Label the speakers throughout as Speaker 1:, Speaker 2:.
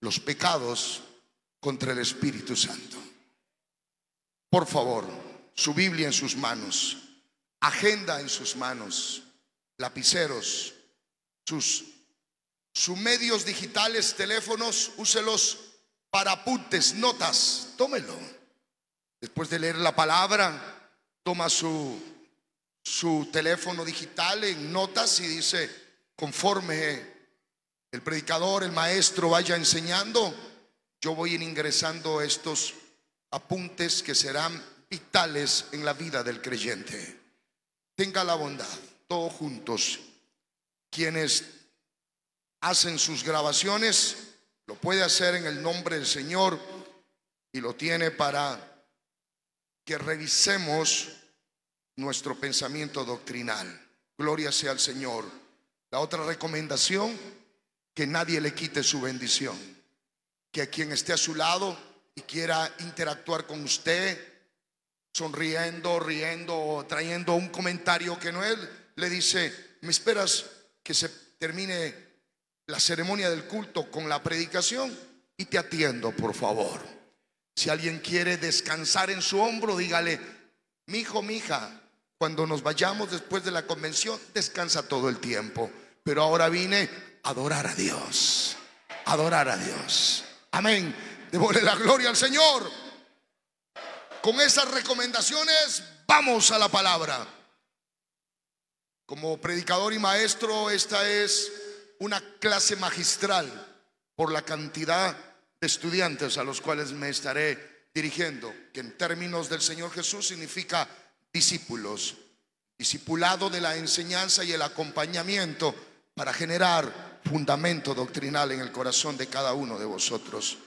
Speaker 1: los pecados contra el Espíritu Santo. Por favor, su Biblia en sus manos, agenda en sus manos, lapiceros, sus medios digitales, teléfonos, úselos para apuntes, notas, tómelo. Después de leer la palabra, toma su teléfono digital en notas y dice, conforme el predicador, el maestro vaya enseñando, yo voy a ir ingresando estos apuntes que serán vitales en la vida del creyente. Tenga la bondad, todos juntos, quienes hacen sus grabaciones, lo puede hacer en el nombre del Señor y lo tiene para que revisemos nuestro pensamiento doctrinal. Gloria sea al Señor. La otra recomendación, que nadie le quite su bendición, que a quien esté a su lado y quiera interactuar con usted, sonriendo, riendo o trayendo un comentario que no es, le dice, ¿me esperas que se termine la ceremonia del culto con la predicación? Y te atiendo, por favor. Si alguien quiere descansar en su hombro, dígale, mi hijo, mi hija, cuando nos vayamos después de la convención, descansa todo el tiempo, pero ahora vine a adorar a Dios, adorar a Dios. Amén. Démosle la gloria al Señor. Con esas recomendaciones vamos a la palabra. Como predicador y maestro, esta es una clase magistral por la cantidad de estudiantes a los cuales me estaré dirigiendo, que en términos del Señor Jesús significa discípulos, discipulado de la enseñanza y el acompañamiento para generar fundamento doctrinal en el corazón de cada uno de vosotros.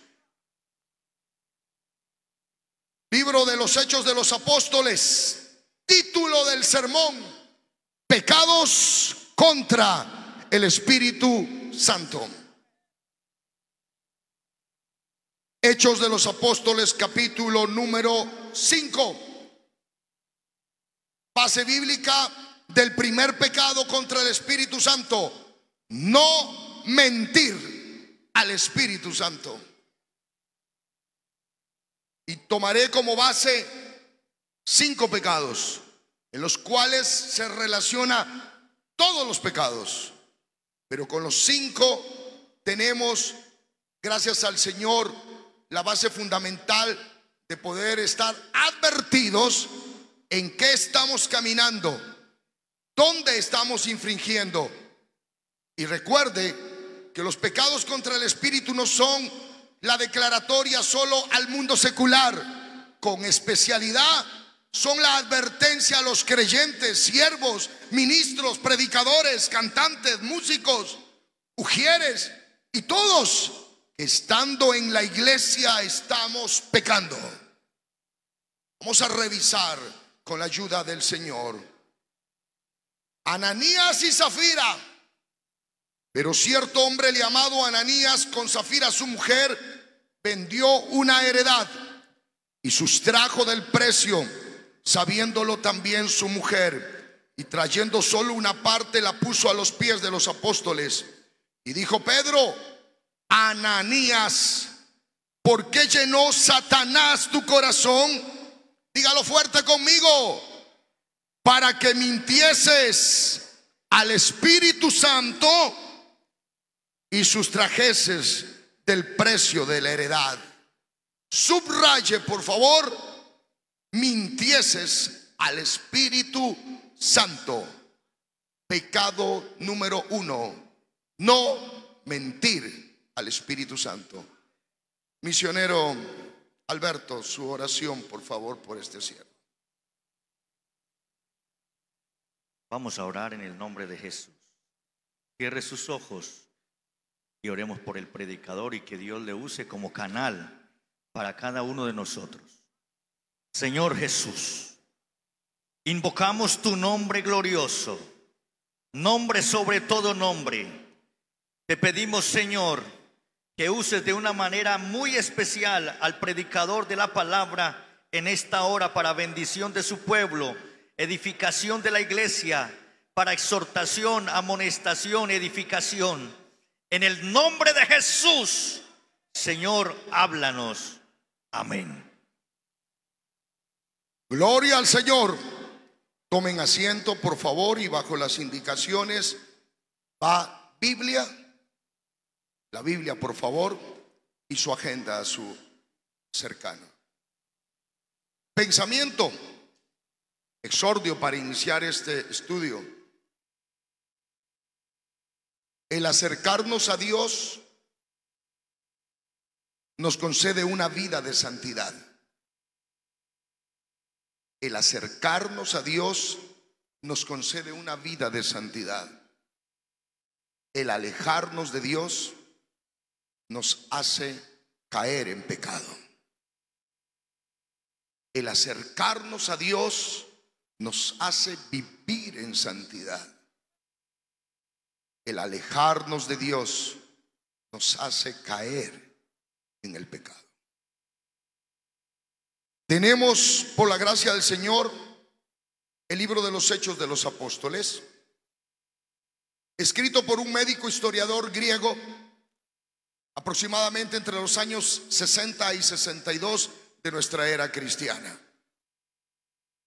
Speaker 1: Libro de los Hechos de los Apóstoles, título del sermón: pecados contra el Espíritu Santo. Hechos de los Apóstoles, capítulo número 5. Base bíblica del primer pecado contra el Espíritu Santo: no mentir al Espíritu Santo. Y tomaré como base 5 pecados en los cuales se relaciona todos los pecados, pero con los 5 tenemos, gracias al Señor, la base fundamental de poder estar advertidos en qué estamos caminando, dónde estamos infringiendo. Y recuerde que los pecados contra el Espíritu no son la declaratoria solo al mundo secular, con especialidad son la advertencia a los creyentes, siervos, ministros, predicadores, cantantes, músicos, ujieres y todos. Estando en la iglesia estamos pecando. Vamos a revisar con la ayuda del Señor. Ananías y Zafira. Pero cierto hombre llamado Ananías, con Zafira su mujer, vendió una heredad y sustrajo del precio, sabiéndolo también su mujer, y trayendo solo una parte la puso a los pies de los apóstoles. Y dijo Pedro: Ananías, ¿por qué llenó Satanás tu corazón? Dígalo fuerte conmigo. Para que mintieses al Espíritu Santo y sustrajeses del precio de la heredad. Subraye, por favor, mintieses al Espíritu Santo. Pecado número 1: no mentir al Espíritu Santo. Misionero Alberto, su oración, por favor, por este siervo.
Speaker 2: Vamos a orar en el nombre de Jesús. Cierre sus ojos y oremos por el predicador y que Dios le use como canal para cada uno de nosotros. Señor Jesús, invocamos tu nombre glorioso, nombre sobre todo nombre. Te pedimos, Señor, que uses de una manera muy especial al predicador de la palabra en esta hora para bendición de su pueblo, edificación de la iglesia, para exhortación, amonestación, edificación. En el nombre de Jesús, Señor, háblanos. Amén.
Speaker 1: Gloria al Señor. Tomen asiento, por favor, y bajo las indicaciones va Biblia, la Biblia, por favor, y su agenda a su cercano. Pensamiento, exordio para iniciar este estudio. El acercarnos a Dios nos concede una vida de santidad. El acercarnos a Dios nos concede una vida de santidad. El alejarnos de Dios nos hace caer en pecado. El acercarnos a Dios nos hace vivir en santidad. El alejarnos de Dios nos hace caer en el pecado. Tenemos, por la gracia del Señor, el libro de los Hechos de los Apóstoles, escrito por un médico historiador griego, aproximadamente entre los años 60 y 62 de nuestra era cristiana.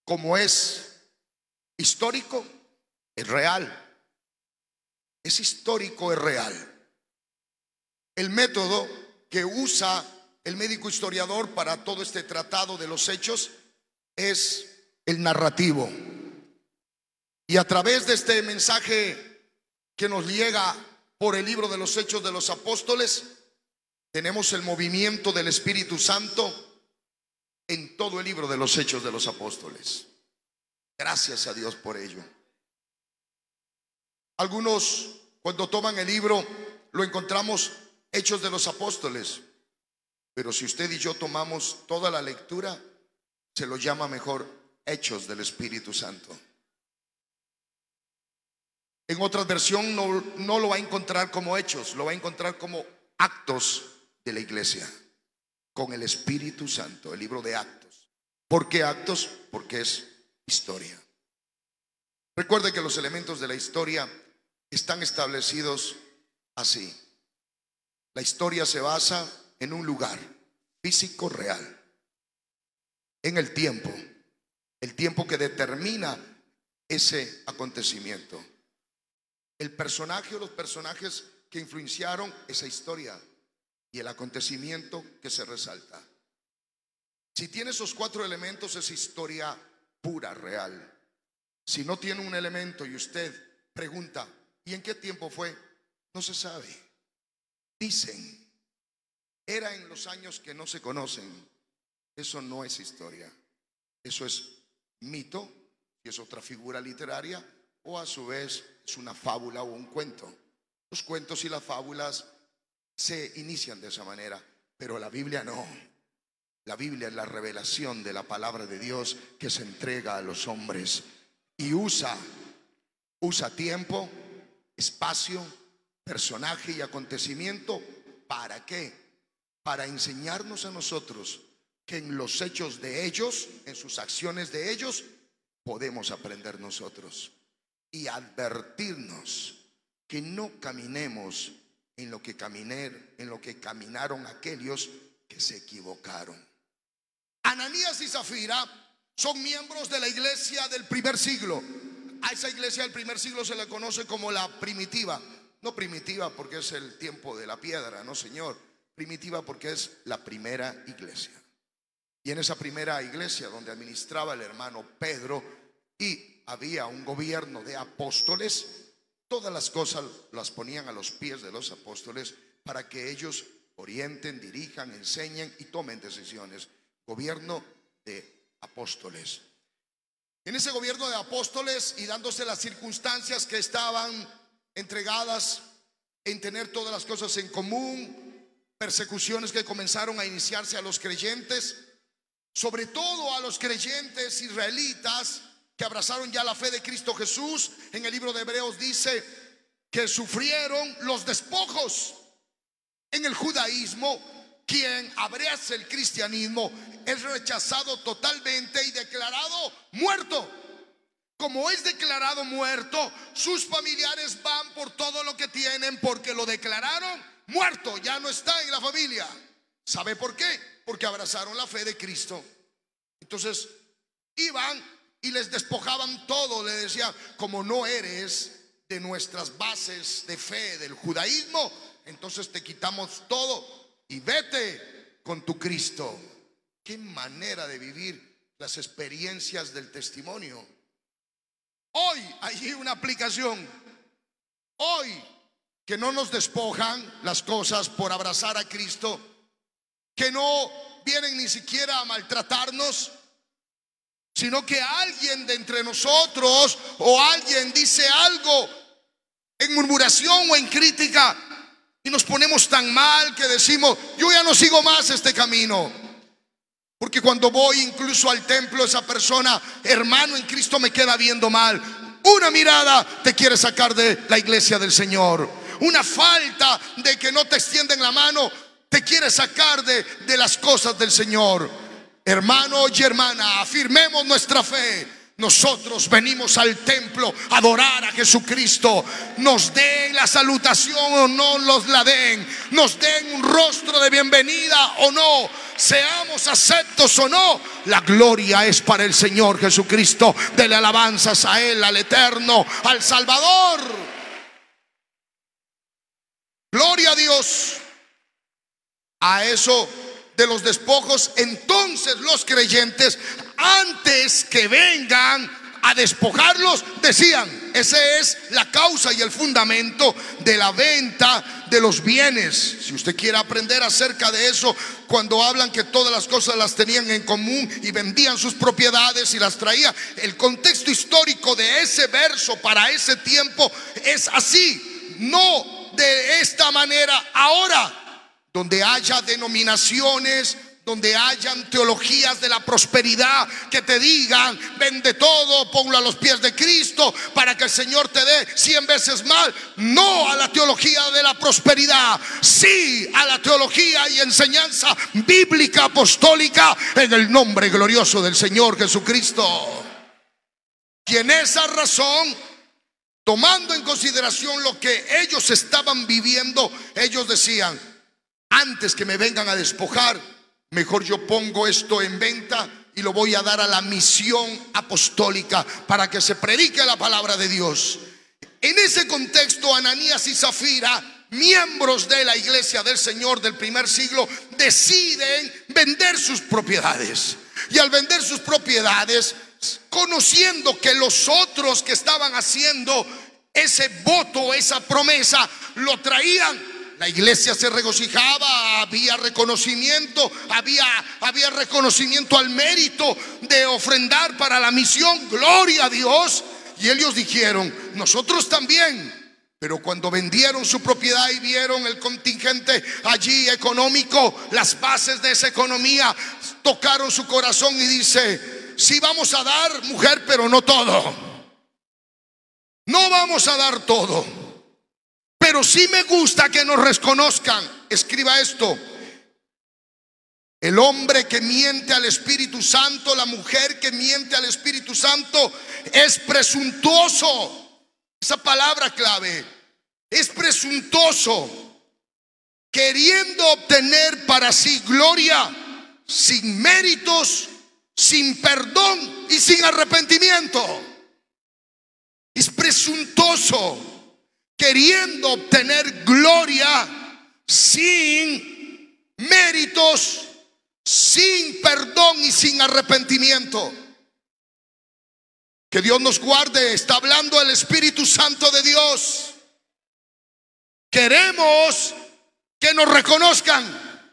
Speaker 1: Como es histórico, es real. Es histórico, es real. El método que usa el médico historiador para todo este tratado de los hechos es el narrativo. Y a través de este mensaje que nos llega por el libro de los Hechos de los Apóstoles, tenemos el movimiento del Espíritu Santo en todo el libro de los Hechos de los Apóstoles. Gracias a Dios por ello. Algunos, cuando toman el libro, lo encontramos Hechos de los Apóstoles. Pero si usted y yo tomamos toda la lectura, se lo llama mejor Hechos del Espíritu Santo. En otra versión no lo va a encontrar como hechos, lo va a encontrar como actos de la iglesia, con el Espíritu Santo, el libro de Actos. ¿Por qué Actos? Porque es historia. Recuerde que los elementos de la historia están establecidos así. La historia se basa en un lugar físico real, en el tiempo que determina ese acontecimiento. El personaje o los personajes que influenciaron esa historia y el acontecimiento que se resalta. Si tiene esos cuatro elementos, es historia pura, real. Si no tiene un elemento y usted pregunta, ¿y en qué tiempo fue? No se sabe. Dicen, era en los años que no se conocen. Eso no es historia. Eso es mito, y es otra figura literaria, o a su vez es una fábula o un cuento. Los cuentos y las fábulas se inician de esa manera, pero la Biblia no. La Biblia es la revelación de la palabra de Dios que se entrega a los hombres y usa tiempo, espacio, personaje y acontecimiento. ¿Para qué? Para enseñarnos a nosotros que en los hechos de ellos, en sus acciones de ellos, podemos aprender nosotros y advertirnos que no caminemos en lo que caminaron aquellos que se equivocaron. Ananías y Zafira son miembros de la iglesia del primer siglo. A esa iglesia del primer siglo se le conoce como la primitiva. No primitiva porque es el tiempo de la piedra, no señor. Primitiva porque es la primera iglesia. Y en esa primera iglesia donde administraba el hermano Pedro y había un gobierno de apóstoles, todas las cosas las ponían a los pies de los apóstoles para que ellos orienten, dirijan, enseñen y tomen decisiones. Gobierno de apóstoles. En ese gobierno de apóstoles y dándose las circunstancias que estaban entregadas en tener todas las cosas en común, persecuciones que comenzaron a iniciarse a los creyentes, sobre todo a los creyentes israelitas que abrazaron ya la fe de Cristo Jesús. En el libro de Hebreos dice que sufrieron los despojos. En el judaísmo, quien abraza el cristianismo es rechazado totalmente y declarado muerto. Como es declarado muerto, sus familiares van por todo lo que tienen porque lo declararon muerto, ya no está en la familia. ¿Sabe por qué? Porque abrazaron la fe de Cristo. Entonces iban y les despojaban todo. Le decían: como no eres de nuestras bases de fe del judaísmo, entonces te quitamos todo y vete con tu Cristo. Qué manera de vivir las experiencias del testimonio. Hoy hay una aplicación. Hoy que no nos despojan las cosas por abrazar a Cristo, que no vienen ni siquiera a maltratarnos, sino que alguien de entre nosotros o alguien dice algo en murmuración o en crítica y nos ponemos tan mal que decimos: yo ya no sigo más este camino. Porque cuando voy incluso al templo, esa persona, hermano en Cristo, me queda viendo mal. Una mirada te quiere sacar de la iglesia del Señor. Una falta de que no te extienden la mano te quiere sacar de las cosas del Señor. Hermano y hermana, afirmemos nuestra fe. Nosotros venimos al templo a adorar a Jesucristo. Nos den la salutación o no nos la den, nos den un rostro de bienvenida o no, seamos aceptos o no, la gloria es para el Señor Jesucristo. Dele alabanzas a Él, al Eterno, al Salvador. Gloria a Dios. A eso de los despojos, entonces los creyentes, antes que vengan a despojarlos, decían: esa es la causa y el fundamento de la venta de los bienes. Si usted quiere aprender acerca de eso, cuando hablan que todas las cosas las tenían en común y vendían sus propiedades y las traían, el contexto histórico de ese verso para ese tiempo es así, no de esta manera ahora. Donde haya denominaciones, donde hayan teologías de la prosperidad que te digan: vende todo, ponlo a los pies de Cristo para que el Señor te dé 100 veces más. No a la teología de la prosperidad, sí a la teología y enseñanza bíblica apostólica en el nombre glorioso del Señor Jesucristo. Y en esa razón, tomando en consideración lo que ellos estaban viviendo, ellos decían: antes que me vengan a despojar, mejor yo pongo esto en venta y lo voy a dar a la misión apostólica para que se predique la palabra de Dios. En ese contexto, Ananías y Zafira, miembros de la iglesia del Señor del primer siglo, deciden vender sus propiedades. Y al vender sus propiedades, conociendo que los otros que estaban haciendo ese voto, esa promesa, lo traían, la iglesia se regocijaba, había reconocimiento, había reconocimiento al mérito de ofrendar para la misión. Gloria a Dios. Y ellos dijeron: nosotros también. Pero cuando vendieron su propiedad y vieron el contingente allí económico, las bases de esa economía tocaron su corazón y dice: sí, vamos a dar, mujer, pero no todo. No vamos a dar todo, pero sí me gusta que nos reconozcan. Escriba esto: el hombre que miente al Espíritu Santo, la mujer que miente al Espíritu Santo, es presuntuoso. Esa palabra clave, es presuntuoso, queriendo obtener para sí gloria, sin méritos, sin perdón y sin arrepentimiento. Es presuntuoso, queriendo obtener gloria sin méritos, sin perdón y sin arrepentimiento. Que Dios nos guarde. Está hablando el Espíritu Santo de Dios. Queremos que nos reconozcan,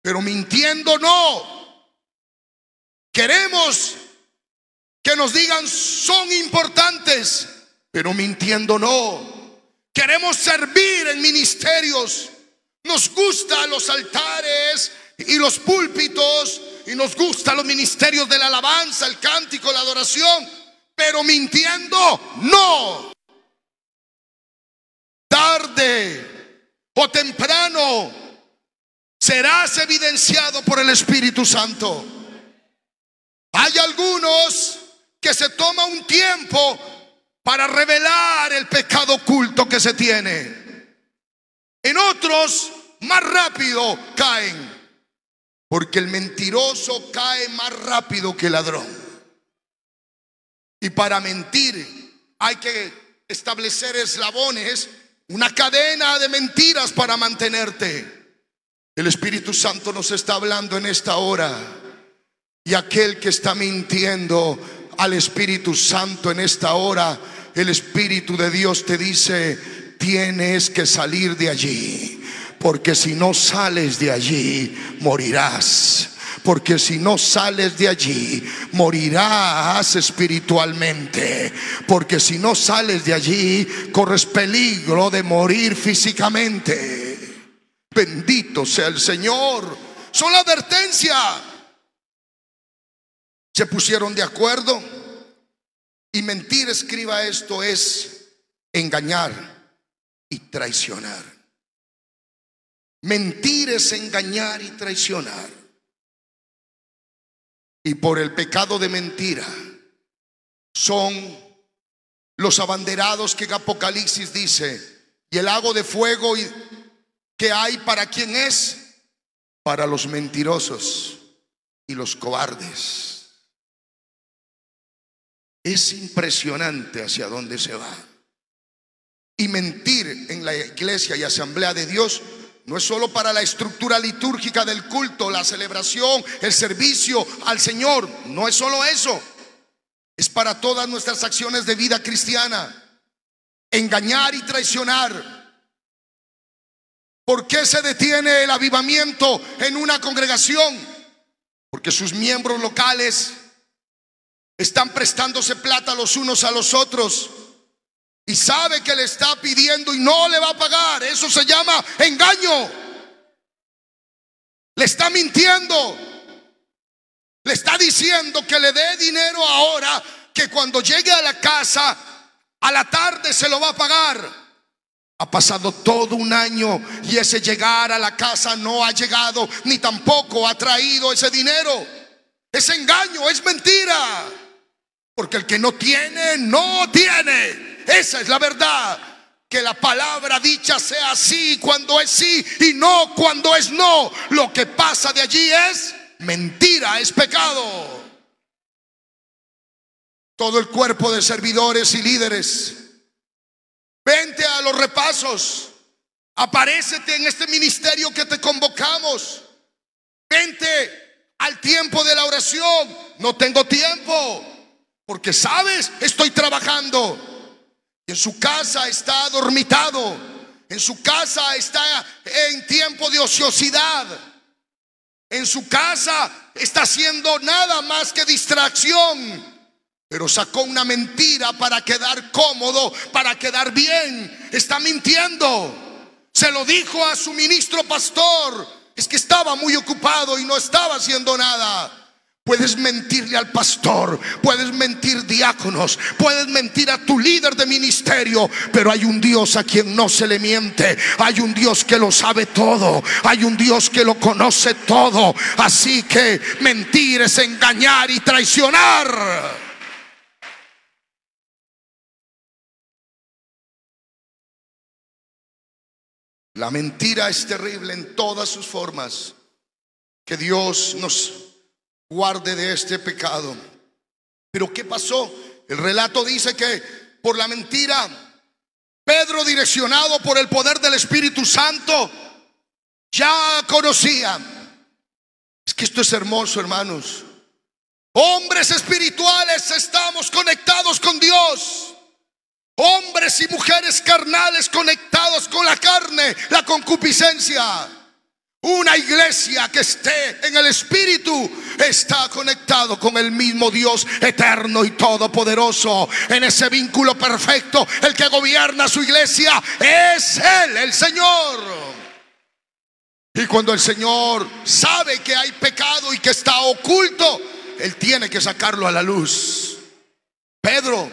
Speaker 1: pero mintiendo no. Queremos que nos digan son importantes, pero mintiendo no. Queremos servir en ministerios. Nos gustan los altares y los púlpitos, y nos gustan los ministerios de la alabanza, el cántico, la adoración, pero mintiendo no. Tarde o temprano serás evidenciado por el Espíritu Santo. Hay algunos que se toman un tiempo para revelar el pecado oculto que se tiene. En otros más rápido caen. Porque el mentiroso cae más rápido que el ladrón. Y para mentir hay que establecer eslabones, una cadena de mentiras para mantenerte. El Espíritu Santo nos está hablando en esta hora. Y aquel que está mintiendo al Espíritu Santo en esta hora, el Espíritu de Dios te dice: tienes que salir de allí, porque si no sales de allí morirás. Porque si no sales de allí morirás espiritualmente. Porque si no sales de allí corres peligro de morir físicamente. Bendito sea el Señor. Son la advertencia. Se pusieron de acuerdo. Y mentir, escriba esto, es engañar y traicionar. Mentir es engañar y traicionar. Y por el pecado de mentira son los abanderados que en Apocalipsis dice: y el lago de fuego que hay, ¿para quién es? Para los mentirosos y los cobardes. Es impresionante hacia dónde se va. Y mentir en la iglesia y asamblea de Dios no es solo para la estructura litúrgica del culto, la celebración, el servicio al Señor. No es solo eso. Es para todas nuestras acciones de vida cristiana. Engañar y traicionar. ¿Por qué se detiene el avivamiento en una congregación? Porque sus miembros locales están prestándose plata los unos a los otros. Y sabe que le está pidiendo y no le va a pagar. Eso se llama engaño. Le está mintiendo. Le está diciendo que le dé dinero ahora, que cuando llegue a la casa a la tarde se lo va a pagar. Ha pasado todo un año y ese llegar a la casa no ha llegado, ni tampoco ha traído ese dinero. Es engaño, es mentira. Porque el que no tiene, no tiene. Esa es la verdad. Que la palabra dicha sea sí cuando es sí y no cuando es no. Lo que pasa de allí es mentira, es pecado. Todo el cuerpo de servidores y líderes, vente a los repasos. Aparécete en este ministerio que te convocamos. Vente al tiempo de la oración. No tengo tiempo, porque sabes, estoy trabajando. En su casa está dormitado. En su casa está en tiempo de ociosidad. En su casa está haciendo nada más que distracción. Pero sacó una mentira para quedar cómodo, para quedar bien. Está mintiendo. Se lo dijo a su ministro pastor. Es que estaba muy ocupado y no estaba haciendo nada. Puedes mentirle al pastor, puedes mentir diáconos, puedes mentir a tu líder de ministerio, pero hay un Dios a quien no se le miente. Hay un Dios que lo sabe todo, hay un Dios que lo conoce todo. Así que mentir es engañar y traicionar. La mentira es terrible en todas sus formas. Que Dios nos guarde de este pecado. Pero ¿qué pasó? El relato dice que por la mentira, Pedro, direccionado por el poder del Espíritu Santo, ya conocía. Es que esto es hermoso, hermanos. Hombres espirituales estamos conectados con Dios. Hombres y mujeres carnales conectados con la carne, la concupiscencia. Una iglesia que esté en el Espíritu está conectado con el mismo Dios eterno y todopoderoso. En ese vínculo perfecto, el que gobierna su iglesia es Él, el Señor. Y cuando el Señor sabe que hay pecado y que está oculto, Él tiene que sacarlo a la luz. Pedro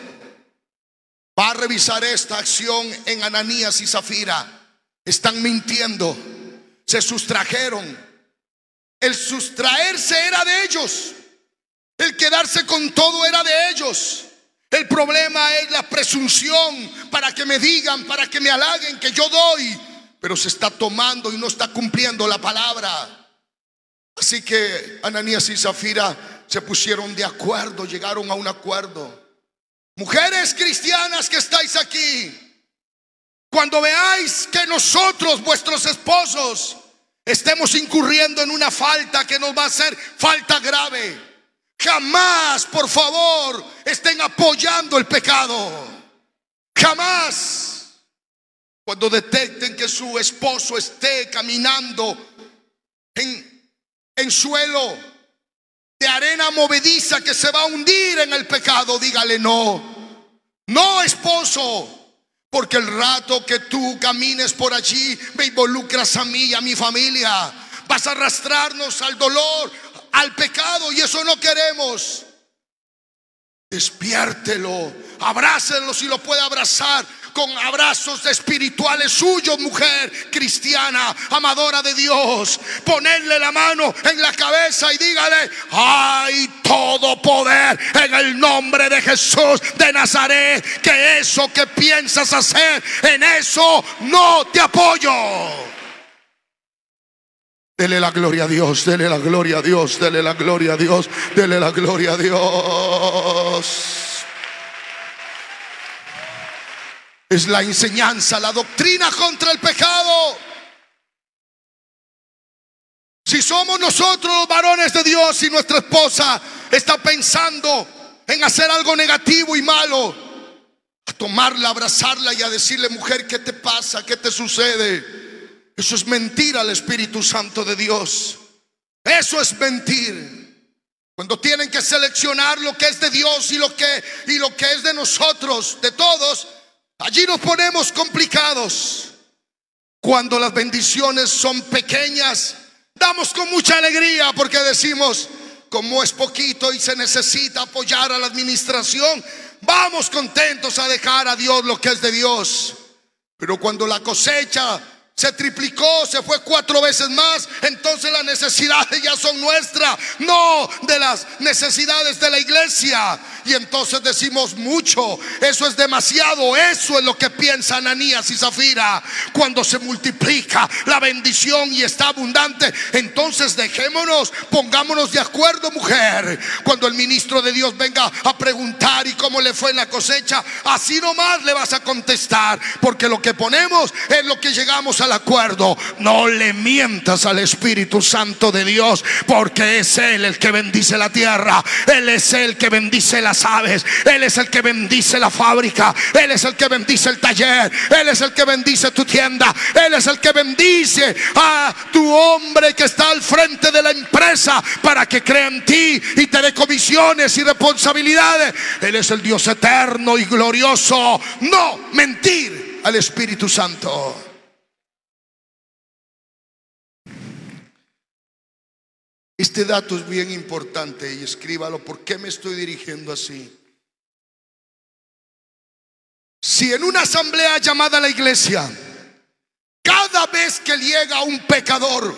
Speaker 1: va a revisar esta acción en Ananías y Zafira. Están mintiendo. Se sustrajeron. El sustraerse era de ellos. El quedarse con todo era de ellos. El problema es la presunción para que me digan, para que me halaguen que yo doy. pero se está tomando y no está cumpliendo la palabra. Así que Ananías y Zafira se pusieron de acuerdo, llegaron a un acuerdo. Mujeres cristianas que estáis aquí, cuando veáis que nosotros, vuestros esposos, estemos incurriendo en una falta que nos va a hacer falta grave, jamás, por favor, estén apoyando el pecado. Jamás. Cuando detecten que su esposo esté caminando en suelo de arena movediza que se va a hundir en el pecado, dígale no. No, esposo. Porque el rato que tú camines por allí, me involucras a mí y a mi familia. Vas a arrastrarnos al dolor, al pecado, y eso no queremos. Despiértelo, abrácelo si lo puede abrazar con abrazos espirituales suyos, mujer cristiana, amadora de Dios. Ponerle la mano en la cabeza y dígale: hay todo poder en el nombre de Jesús de Nazaret, que eso que piensas hacer, en eso no te apoyo. Dele la gloria a Dios, dele la gloria a Dios, dele la gloria a Dios, dele la gloria a Dios. Es la enseñanza, la doctrina contra el pecado. Si somos nosotros los varones de Dios y nuestra esposa está pensando en hacer algo negativo y malo, a tomarla, a abrazarla y a decirle: mujer, ¿qué te pasa? ¿Qué te sucede? Eso es mentir al Espíritu Santo de Dios. Eso es mentir. Cuando tienen que seleccionar lo que es de Dios y lo que es de nosotros, de todos, allí nos ponemos complicados. Cuando las bendiciones son pequeñas, damos con mucha alegría porque decimos: como es poquito y se necesita apoyar a la administración, vamos contentos a dejar a Dios lo que es de Dios. Pero cuando la cosecha se triplicó, se fue 4 veces más, entonces las necesidades ya son nuestras, no de las necesidades de la iglesia. Y entonces decimos: mucho, eso es demasiado. Eso es lo que piensan Ananías y Zafira. Cuando se multiplica la bendición y está abundante, entonces dejémonos, pongámonos de acuerdo, mujer. Cuando el ministro de Dios venga a preguntar: ¿y cómo le fue en la cosecha? Así nomás le vas a contestar, porque lo que ponemos es lo que llegamos al acuerdo. No le mientas al Espíritu Santo de Dios, porque es Él el que bendice la tierra. Él es el que bendice las aves. Él es el que bendice la fábrica. Él es el que bendice el taller. Él es el que bendice tu tienda. Él es el que bendice a tu hombre que está al frente de la empresa para que crea en ti y te dé comisiones y responsabilidades. Él es el Dios eterno y glorioso. No mentir al Espíritu Santo. Este dato es bien importante y escríbalo. ¿Por qué me estoy dirigiendo así? Si en una asamblea llamada la iglesia, cada vez que llega un pecador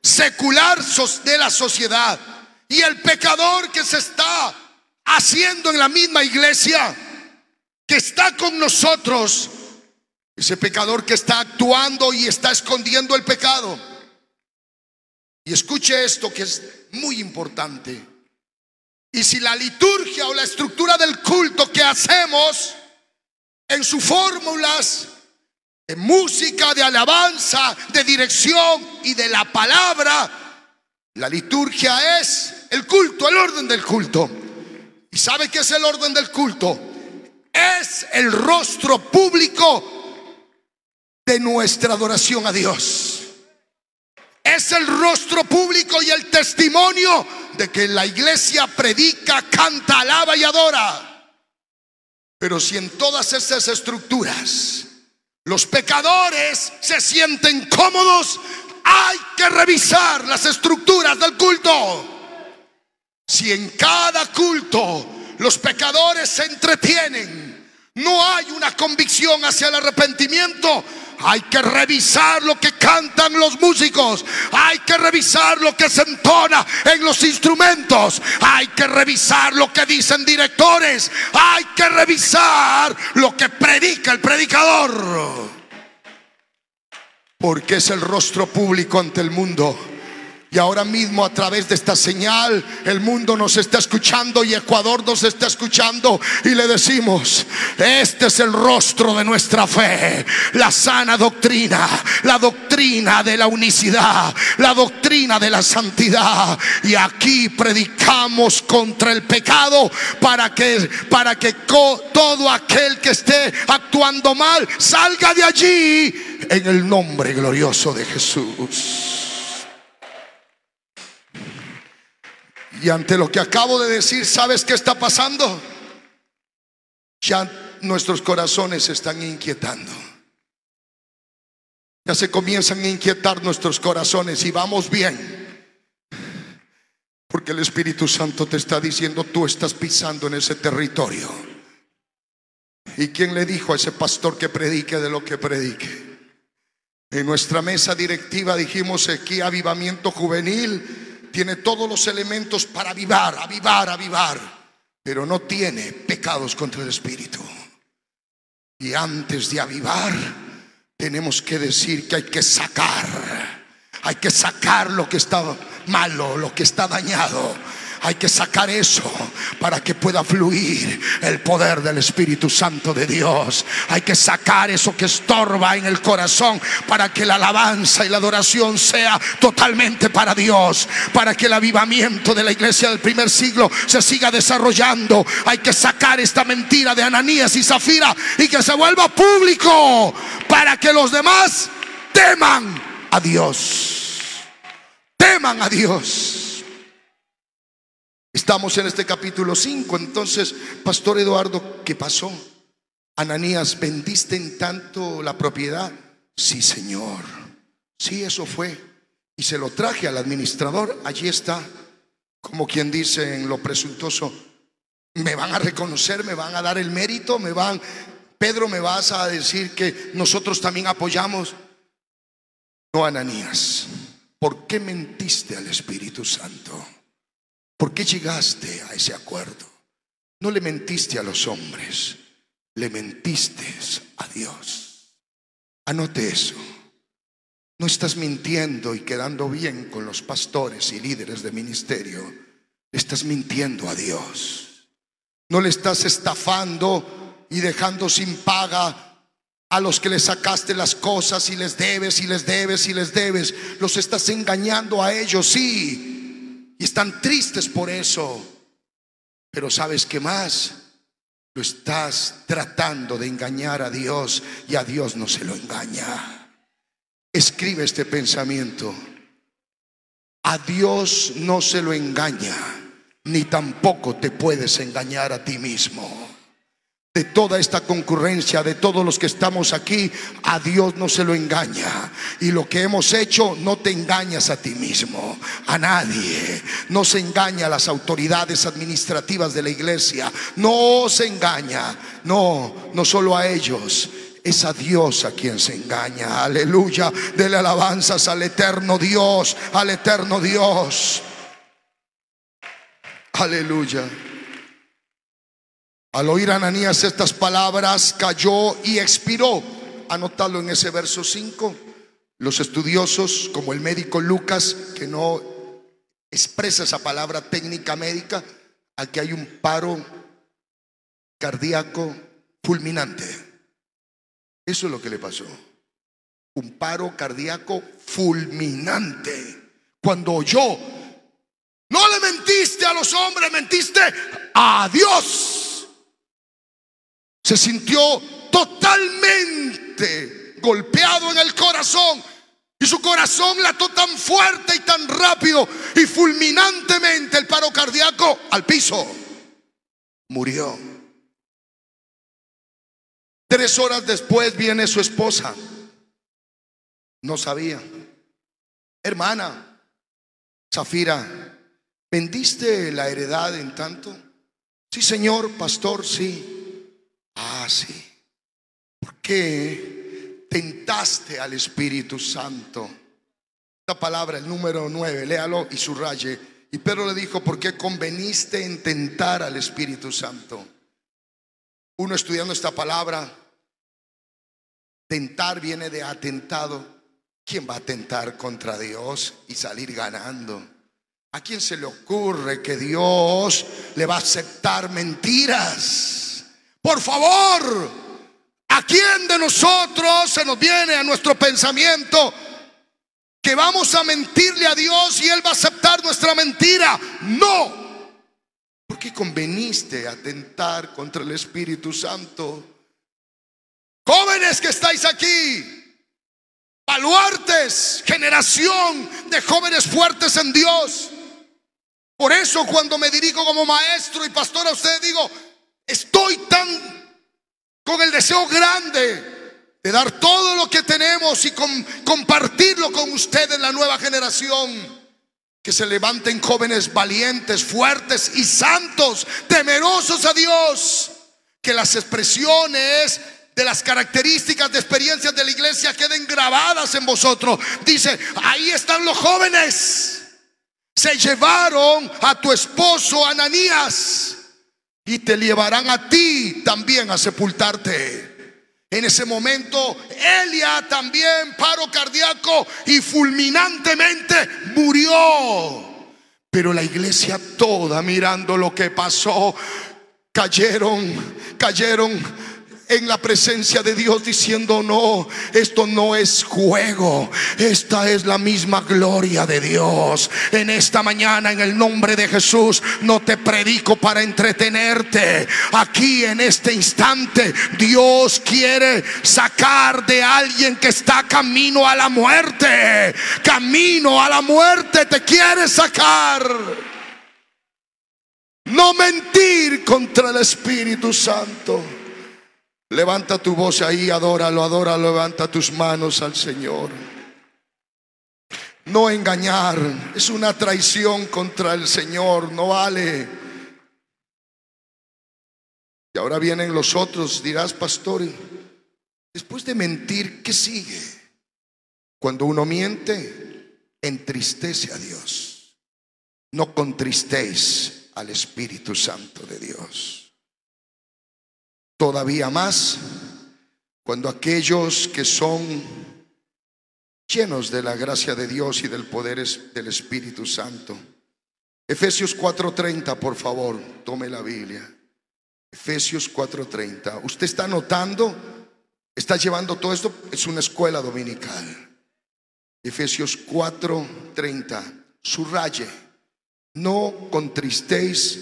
Speaker 1: secular de la sociedad y el pecador que se está haciendo en la misma iglesia, que está con nosotros, ese pecador que está actuando y está escondiendo el pecado. Y escuche esto que es muy importante. Y si la liturgia o la estructura del culto que hacemos en sus fórmulas de música, de alabanza, de dirección y de la palabra, la liturgia es el culto, el orden del culto. ¿Y sabe qué es el orden del culto? Es el rostro público de nuestra adoración a Dios. Es el rostro público y el testimonio de que la iglesia predica, canta, alaba y adora. Pero si en todas esas estructuras los pecadores se sienten cómodos, hay que revisar las estructuras del culto. Si en cada culto los pecadores se entretienen, no hay una convicción hacia el arrepentimiento, hay que revisar lo que cantan los músicos. Hay que revisar lo que se entona en los instrumentos. Hay que revisar lo que dicen directores. Hay que revisar lo que predica el predicador. porque es el rostro público ante el mundo. Y ahora mismo, a través de esta señal, el mundo nos está escuchando y Ecuador nos está escuchando, y le decimos: este es el rostro de nuestra fe, la sana doctrina, la doctrina de la unicidad, la doctrina de la santidad. Y aquí predicamos contra el pecado para que todo aquel que esté actuando mal salga de allí, en el nombre glorioso de Jesús. Y ante lo que acabo de decir, ¿sabes qué está pasando? Ya nuestros corazones se están inquietando. Ya se comienzan a inquietar nuestros corazones, y vamos bien, porque el Espíritu Santo te está diciendo: tú estás pisando en ese territorio. ¿Y quién le dijo a ese pastor que predique de lo que predique? En nuestra mesa directiva dijimos aquí: avivamiento juvenil tiene todos los elementos para avivar, pero no tiene pecados contra el Espíritu. Y antes de avivar, tenemos que decir que hay que sacar lo que está malo, lo que está dañado. Hay que sacar eso para que pueda fluir el poder del Espíritu Santo de Dios. Hay que sacar eso que estorba en el corazón para que la alabanza y la adoración sea totalmente para Dios, para que el avivamiento de la iglesia del primer siglo se siga desarrollando. Hay que sacar esta mentira de Ananías y Zafira y que se vuelva público, para que los demás teman a Dios. Teman a Dios. Estamos en este capítulo 5. Entonces, Pastor Eduardo, ¿qué pasó? Ananías, ¿vendiste en tanto la propiedad? Sí, Señor. Sí, eso fue. Y se lo traje al administrador. Allí está, como quien dice en lo presuntuoso: me van a reconocer, me van a dar el mérito, Pedro, me vas a decir que nosotros también apoyamos. No, Ananías, ¿por qué mentiste al Espíritu Santo? ¿Por qué llegaste a ese acuerdo? No le mentiste a los hombres, le mentiste a Dios. Anote eso. No estás mintiendo y quedando bien con los pastores y líderes de ministerio. Le estás mintiendo a Dios. No le estás estafando y dejando sin paga a los que le sacaste las cosas y les debes y les debes y les debes. Los estás engañando a ellos, sí. Y están tristes por eso. Pero ¿sabes qué más? Lo estás tratando de engañar a Dios, y a Dios no se lo engaña. Escribe este pensamiento: a Dios no se lo engaña, ni tampoco te puedes engañar a ti mismo. De toda esta concurrencia, de todos los que estamos aquí, a Dios no se lo engaña. Y lo que hemos hecho, no te engañas a ti mismo, a nadie. No se engaña a las autoridades administrativas de la iglesia. No se engaña. No solo a ellos. Es a Dios a quien se engaña. Aleluya. Dele alabanzas al eterno Dios. Al eterno Dios. Aleluya. Al oír a Ananías estas palabras, cayó y expiró. Anótalo en ese verso 5. Los estudiosos, como el médico Lucas, que no expresa esa palabra técnica médica, aquí hay un paro cardíaco fulminante. Eso es lo que le pasó. Un paro cardíaco fulminante. Cuando oyó: no le mentiste a los hombres, mentiste a Dios. Se sintió totalmente golpeado en el corazón, y su corazón lató tan fuerte y tan rápido y fulminantemente, el paro cardíaco, al piso. Murió. 3 horas después viene su esposa. No sabía. Hermana Zafira, ¿vendiste la heredad en tanto? Sí, señor pastor, sí. Ah, sí. ¿Por qué tentaste al Espíritu Santo? Esta palabra, el número 9, léalo y subraye. Y Pedro le dijo: ¿por qué conveniste en tentar al Espíritu Santo? Uno estudiando esta palabra, tentar viene de atentado. ¿Quién va a atentar contra Dios y salir ganando? ¿A quién se le ocurre que Dios le va a aceptar mentiras? Por favor, ¿a quién de nosotros se nos viene a nuestro pensamiento que vamos a mentirle a Dios y Él va a aceptar nuestra mentira? No. ¿Por qué conveniste atentar contra el Espíritu Santo? Jóvenes que estáis aquí, baluartes, generación de jóvenes fuertes en Dios. Por eso cuando me dirijo como maestro y pastor a ustedes digo, estoy tan con el deseo grande de dar todo lo que tenemos y compartirlo con ustedes, la nueva generación. Que se levanten jóvenes valientes, fuertes y santos, temerosos a Dios. Que las expresiones de las características de experiencias de la iglesia queden grabadas en vosotros. Dice, ahí están los jóvenes. Se llevaron a tu esposo Ananías y te llevarán a ti también a sepultarte. En ese momento Elia también, paro cardíaco, y fulminantemente murió. Pero la iglesia toda, mirando lo que pasó, cayeron en la presencia de Dios diciendo, no, esto no es juego, esta es la misma gloria de Dios. En esta mañana, en el nombre de Jesús, no te predico para entretenerte. Aquí en este instante Dios quiere sacar de alguien que está camino a la muerte. Camino a la muerte te quiere sacar. No mentir contra el Espíritu Santo. Levanta tu voz ahí, adóralo, adóralo, levanta tus manos al Señor. No engañar es una traición contra el Señor, no vale. Y ahora vienen los otros, dirás, pastor, después de mentir, ¿qué sigue? Cuando uno miente, entristece a Dios. No contristéis al Espíritu Santo de Dios. Todavía más cuando aquellos que son llenos de la gracia de Dios y del poder del Espíritu Santo. Efesios 4:30, por favor, tome la Biblia. Efesios 4:30. Usted está anotando, está llevando todo esto, es una escuela dominical. Efesios 4:30, subraye, no contristéis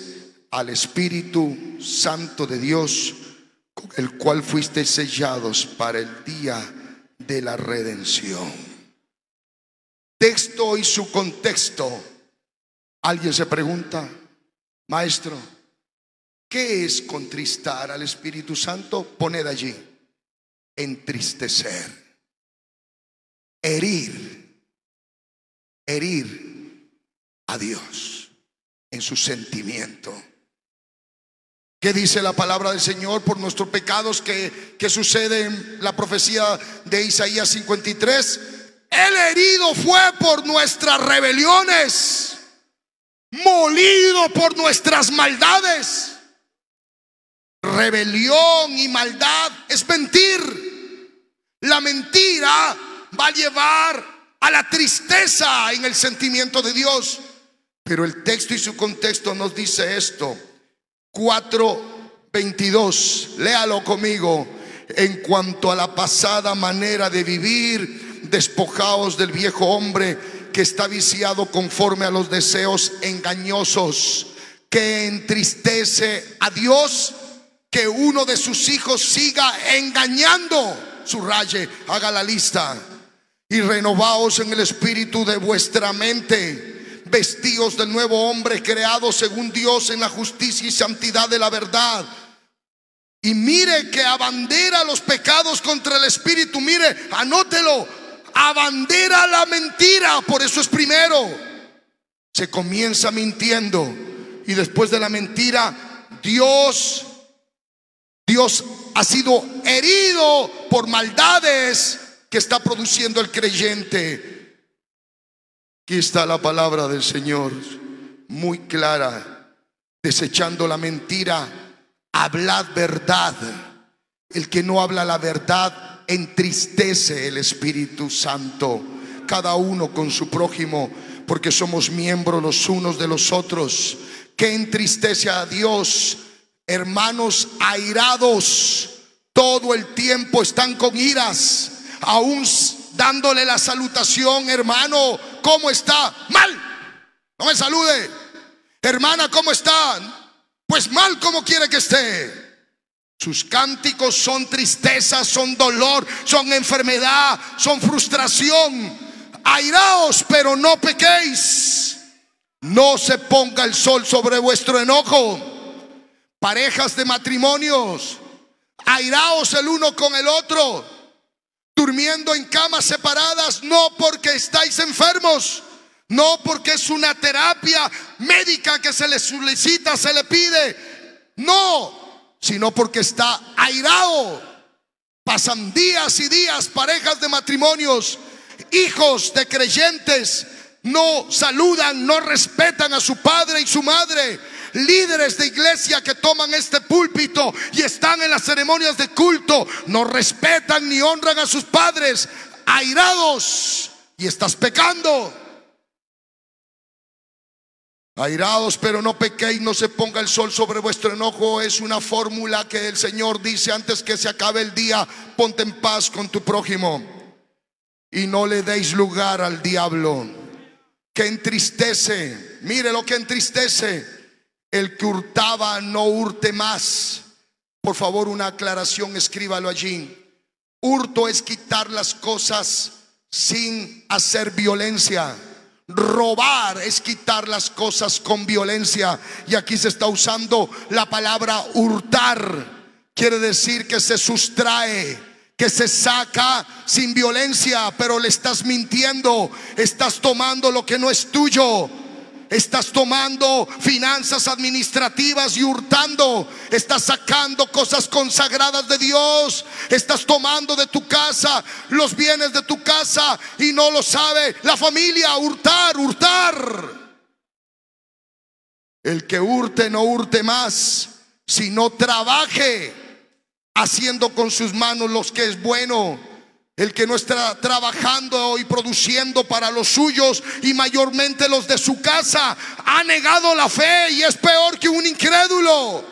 Speaker 1: al Espíritu Santo de Dios, con el cual fuisteis sellados para el día de la redención. Texto y su contexto. Alguien se pregunta, maestro, ¿qué es contristar al Espíritu Santo? Poned allí, entristecer, herir a Dios en su sentimiento. ¿Qué dice la palabra del Señor por nuestros pecados? Que sucede en la profecía de Isaías 53. El herido fue por nuestras rebeliones, molido por nuestras maldades. Rebelión y maldad es mentir. La mentira va a llevar a la tristeza en el sentimiento de Dios. Pero el texto y su contexto nos dice esto. 4:22, léalo conmigo. En cuanto a la pasada manera de vivir, despojaos del viejo hombre que está viciado conforme a los deseos engañosos, que entristece a Dios, que uno de sus hijos siga engañando. Subraye, haga la lista. Y renovaos en el espíritu de vuestra mente, vestíos del nuevo hombre creado según Dios en la justicia y santidad de la verdad. Y mire que abandera los pecados contra el espíritu. Mire, anótelo, abandera la mentira. Por eso es primero. Se comienza mintiendo y después de la mentira Dios ha sido herido por maldades que está produciendo el creyente. Aquí está la palabra del Señor muy clara. Desechando la mentira, hablad verdad. El que no habla la verdad entristece el Espíritu Santo. cada uno con su prójimo, porque somos miembros los unos de los otros. Que entristece a Dios, hermanos airados, todo el tiempo están con iras, aún dándole la salutación. Hermano, ¿cómo está? Mal, no me salude. Hermana, ¿cómo están? Pues mal, como quiere que esté. Sus cánticos son tristeza, son dolor, son enfermedad, son frustración. Airaos, pero no pequéis. No se ponga el sol sobre vuestro enojo. Parejas de matrimonios, airaos el uno con el otro, durmiendo en camas separadas, no porque estáis enfermos, no porque es una terapia médica que se le solicita, se le pide, no, sino porque está airado. Pasan días y días, parejas de matrimonios, hijos de creyentes, no saludan, no respetan a su padre y su madre. Líderes de iglesia que toman este púlpito y están en las ceremonias de culto, no respetan ni honran a sus padres. Airados, y estás pecando. Airados, pero no pequéis, no se ponga el sol sobre vuestro enojo. Es una fórmula que el Señor dice: antes que se acabe el día, ponte en paz con tu prójimo y no le deis lugar al diablo. Que entristece, mire lo que entristece: el que hurtaba no hurte más. Por favor, una aclaración, escríbalo allí. Hurto es quitar las cosas sin hacer violencia. Robar es quitar las cosas con violencia. Y aquí se está usando la palabra hurtar. Quiere decir que se sustrae, que se saca sin violencia, pero le estás mintiendo. Estás tomando lo que no es tuyo. Estás tomando finanzas administrativas y hurtando. Estás sacando cosas consagradas de Dios. Estás tomando de tu casa los bienes de tu casa y no lo sabe la familia. Hurtar, hurtar. El que hurte no hurte más, sino trabaje haciendo con sus manos lo que es bueno. El que no está trabajando y produciendo para los suyos, y mayormente los de su casa, ha negado la fe y es peor que un incrédulo.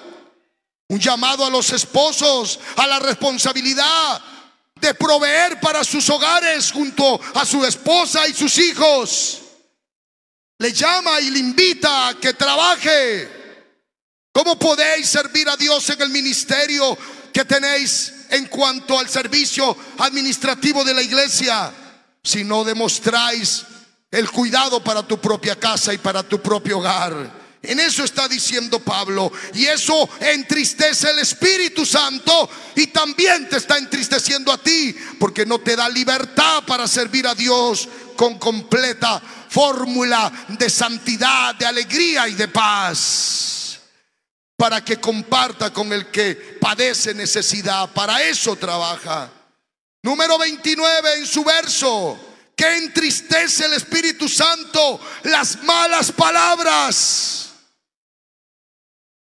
Speaker 1: Un llamado a los esposos a la responsabilidad de proveer para sus hogares junto a su esposa y sus hijos. Le llama y le invita a que trabaje. ¿Cómo podéis servir a Dios en el ministerio que tenéis en cuanto al servicio administrativo de la iglesia si no demostráis el cuidado para tu propia casa y para tu propio hogar? En eso está diciendo Pablo, y eso entristece el Espíritu Santo y también te está entristeciendo a ti, porque no te da libertad para servir a Dios con completa fórmula de santidad, de alegría y de paz, para que comparta con el que padece necesidad. Para eso trabaja. Número 29 en su verso: que entristece el Espíritu Santo las malas palabras.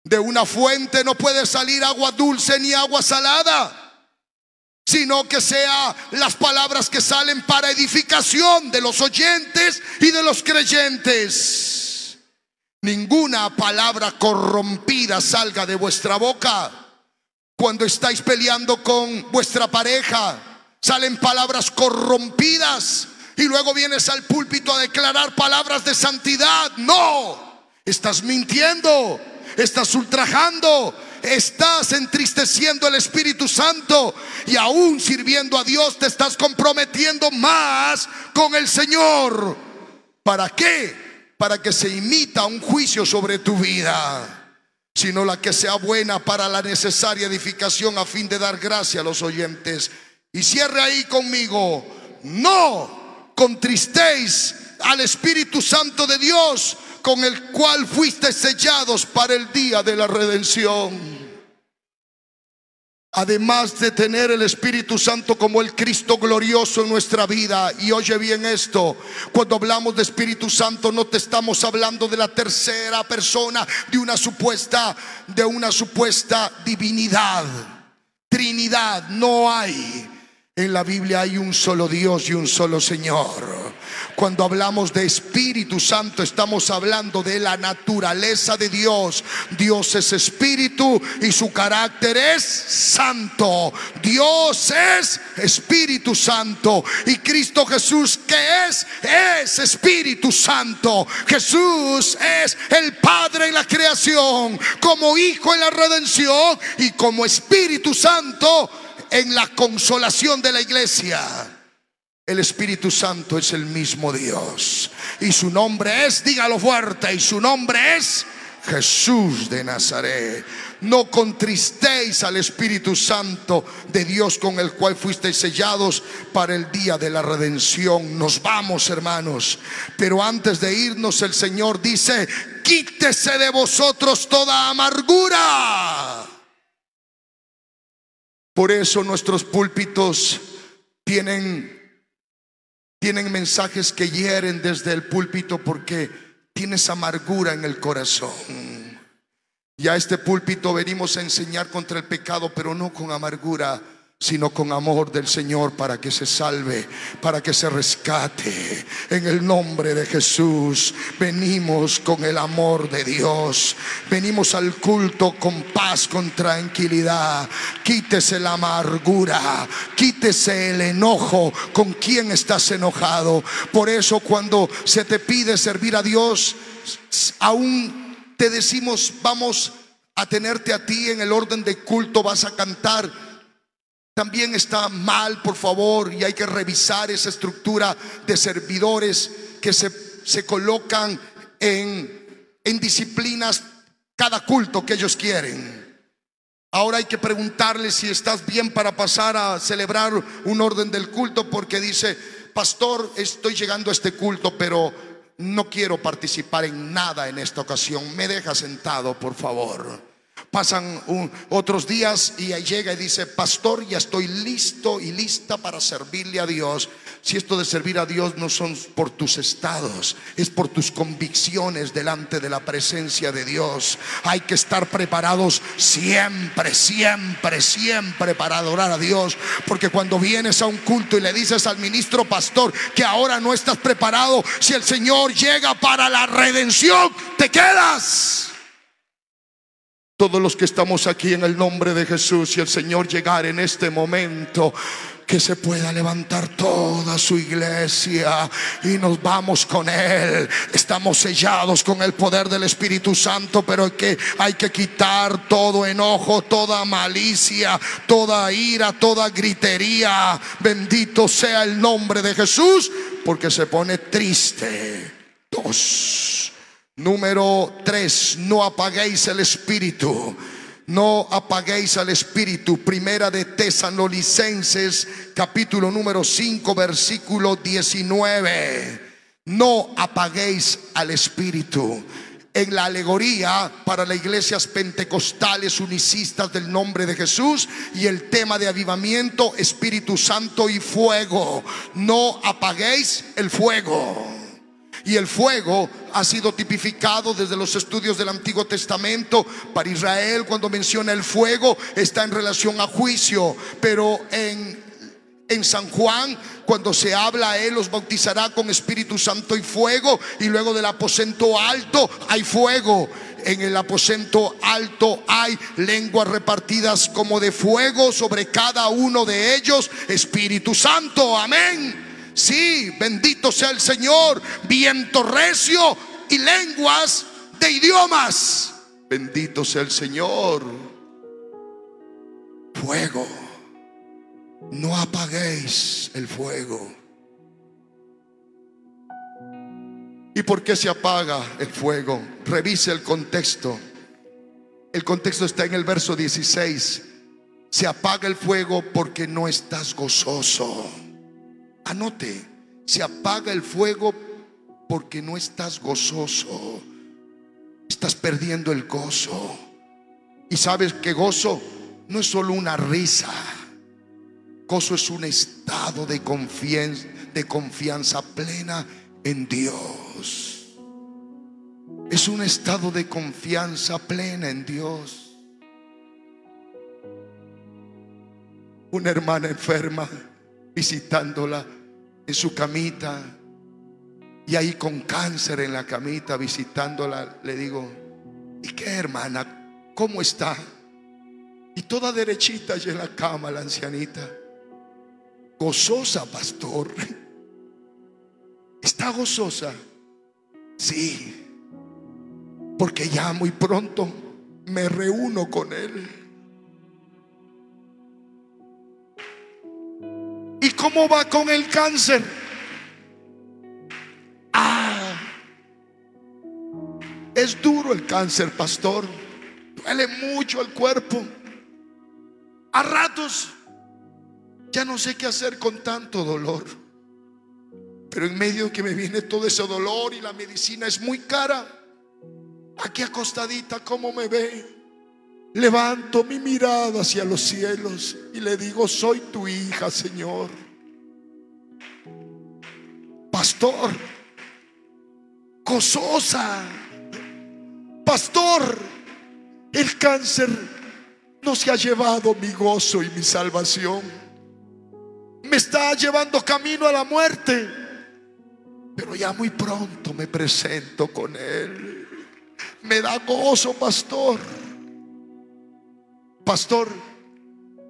Speaker 1: De una fuente no puede salir agua dulce ni agua salada, sino que sea las palabras que salen para edificación de los oyentes y de los creyentes. Ninguna palabra corrompida salga de vuestra boca. Cuando estáis peleando con vuestra pareja, salen palabras corrompidas y luego vienes al púlpito a declarar palabras de santidad. No, estás mintiendo, estás ultrajando, estás entristeciendo el Espíritu Santo, y aún sirviendo a Dios te estás comprometiendo más con el Señor. ¿Para qué? Para que se imita un juicio sobre tu vida, sino la que sea buena para la necesaria edificación, a fin de dar gracia a los oyentes. Y cierre ahí conmigo: no contristéis al Espíritu Santo de Dios, con el cual fuisteis sellados para el día de la redención. Además de tener el Espíritu Santo como el Cristo glorioso en nuestra vida, y oye bien esto, cuando hablamos de Espíritu Santo no te estamos hablando de la tercera persona de una supuesta divinidad, Trinidad. No hay. En la Biblia hay un solo Dios y un solo Señor. Cuando hablamos de Espíritu Santo, estamos hablando de la naturaleza de Dios. Dios es Espíritu y su carácter es santo. Dios es Espíritu Santo. Y Cristo Jesús, ¿qué es? Es Espíritu Santo. Jesús es el Padre en la creación, como Hijo en la redención y como Espíritu Santo en la consolación de la iglesia. El Espíritu Santo es el mismo Dios y su nombre es, dígalo fuerte, y su nombre es Jesús de Nazaret. No contristéis al Espíritu Santo de Dios, con el cual fuisteis sellados para el día de la redención. Nos vamos, hermanos, pero antes de irnos el Señor dice: quítese de vosotros toda amargura. Por eso nuestros púlpitos tienen mensajes que hieren desde el púlpito, porque tienes amargura en el corazón. Y a este púlpito venimos a enseñar contra el pecado, pero no con amargura, sino con amor del Señor, para que se salve, para que se rescate. En el nombre de Jesús venimos con el amor de Dios. Venimos al culto con paz, con tranquilidad. Quítese la amargura, quítese el enojo. ¿Con quién estás enojado? Por eso cuando se te pide servir a Dios, aún te decimos: vamos a tenerte a ti en el orden de culto, vas a cantar. También está mal, por favor, y hay que revisar esa estructura de servidores que se colocan en disciplinas cada culto que ellos quieren. Ahora hay que preguntarles si estás bien para pasar a celebrar un orden del culto, porque dice: pastor, estoy llegando a este culto, pero no quiero participar en nada en esta ocasión. ¿Me deja sentado, por favor? Pasan otros días y ahí llega y dice: pastor, ya estoy listo y lista para servirle a Dios. Si esto de servir a Dios no son por tus estados, es por tus convicciones delante de la presencia de Dios. Hay que estar preparados siempre, siempre, siempre para adorar a Dios. Porque cuando vienes a un culto y le dices al ministro: pastor, que ahora no estás preparado, si el Señor llega para la redención, te quedas. Todos los que estamos aquí en el nombre de Jesús, si el Señor llegara en este momento, que se pueda levantar toda su iglesia y nos vamos con Él. Estamos sellados con el poder del Espíritu Santo, pero hay que quitar todo enojo, toda malicia, toda ira, toda gritería. Bendito sea el nombre de Jesús, porque se pone triste. 2. Número 3, no apaguéis el espíritu. No apaguéis al espíritu. Primera de Tesalonicenses, capítulo número 5, versículo 19. No apaguéis al espíritu. En la alegoría para las iglesias pentecostales unicistas del nombre de Jesús, y el tema de avivamiento: Espíritu Santo y fuego. No apaguéis el fuego. Y el fuego ha sido tipificado desde los estudios del Antiguo Testamento. Para Israel, cuando menciona el fuego, está en relación a juicio. Pero en San Juan, cuando se habla, Él los bautizará con Espíritu Santo y fuego. Y luego del aposento alto hay fuego. En el aposento alto hay lenguas repartidas como de fuego, sobre cada uno de ellos Espíritu Santo. Amén. Sí, bendito sea el Señor. Viento recio y lenguas de idiomas. Bendito sea el Señor. Fuego. No apaguéis el fuego. ¿Y por qué se apaga el fuego? Revise el contexto. El contexto está en el verso 16. Se apaga el fuego porque no estás gozoso. Anote: se apaga el fuego porque no estás gozoso. Estás perdiendo el gozo. Y sabes que gozo no es solo una risa. Gozo es un estado de confianza plena en Dios. Es un estado de confianza plena en Dios. Una hermana enferma visitándola en su camita, y ahí con cáncer en la camita, visitándola, le digo: ¿y qué, hermana? ¿Cómo está? Y toda derechita allí en la cama, la ancianita. Gozosa, pastor. ¿Está gozosa? Sí, porque ya muy pronto me reúno con él. ¿Y cómo va con el cáncer? Es duro el cáncer, pastor. Duele mucho el cuerpo. A ratos ya no sé qué hacer con tanto dolor. Pero en medio que me viene todo ese dolor y la medicina es muy cara, aquí acostadita, ¿cómo me ve? Levanto mi mirada hacia los cielos y le digo: soy tu hija, Señor. Pastor, gozosa. Pastor, el cáncer no se ha llevado mi gozo y mi salvación. Me está llevando camino a la muerte, pero ya muy pronto me presento con él. Me da gozo, pastor. Pastor,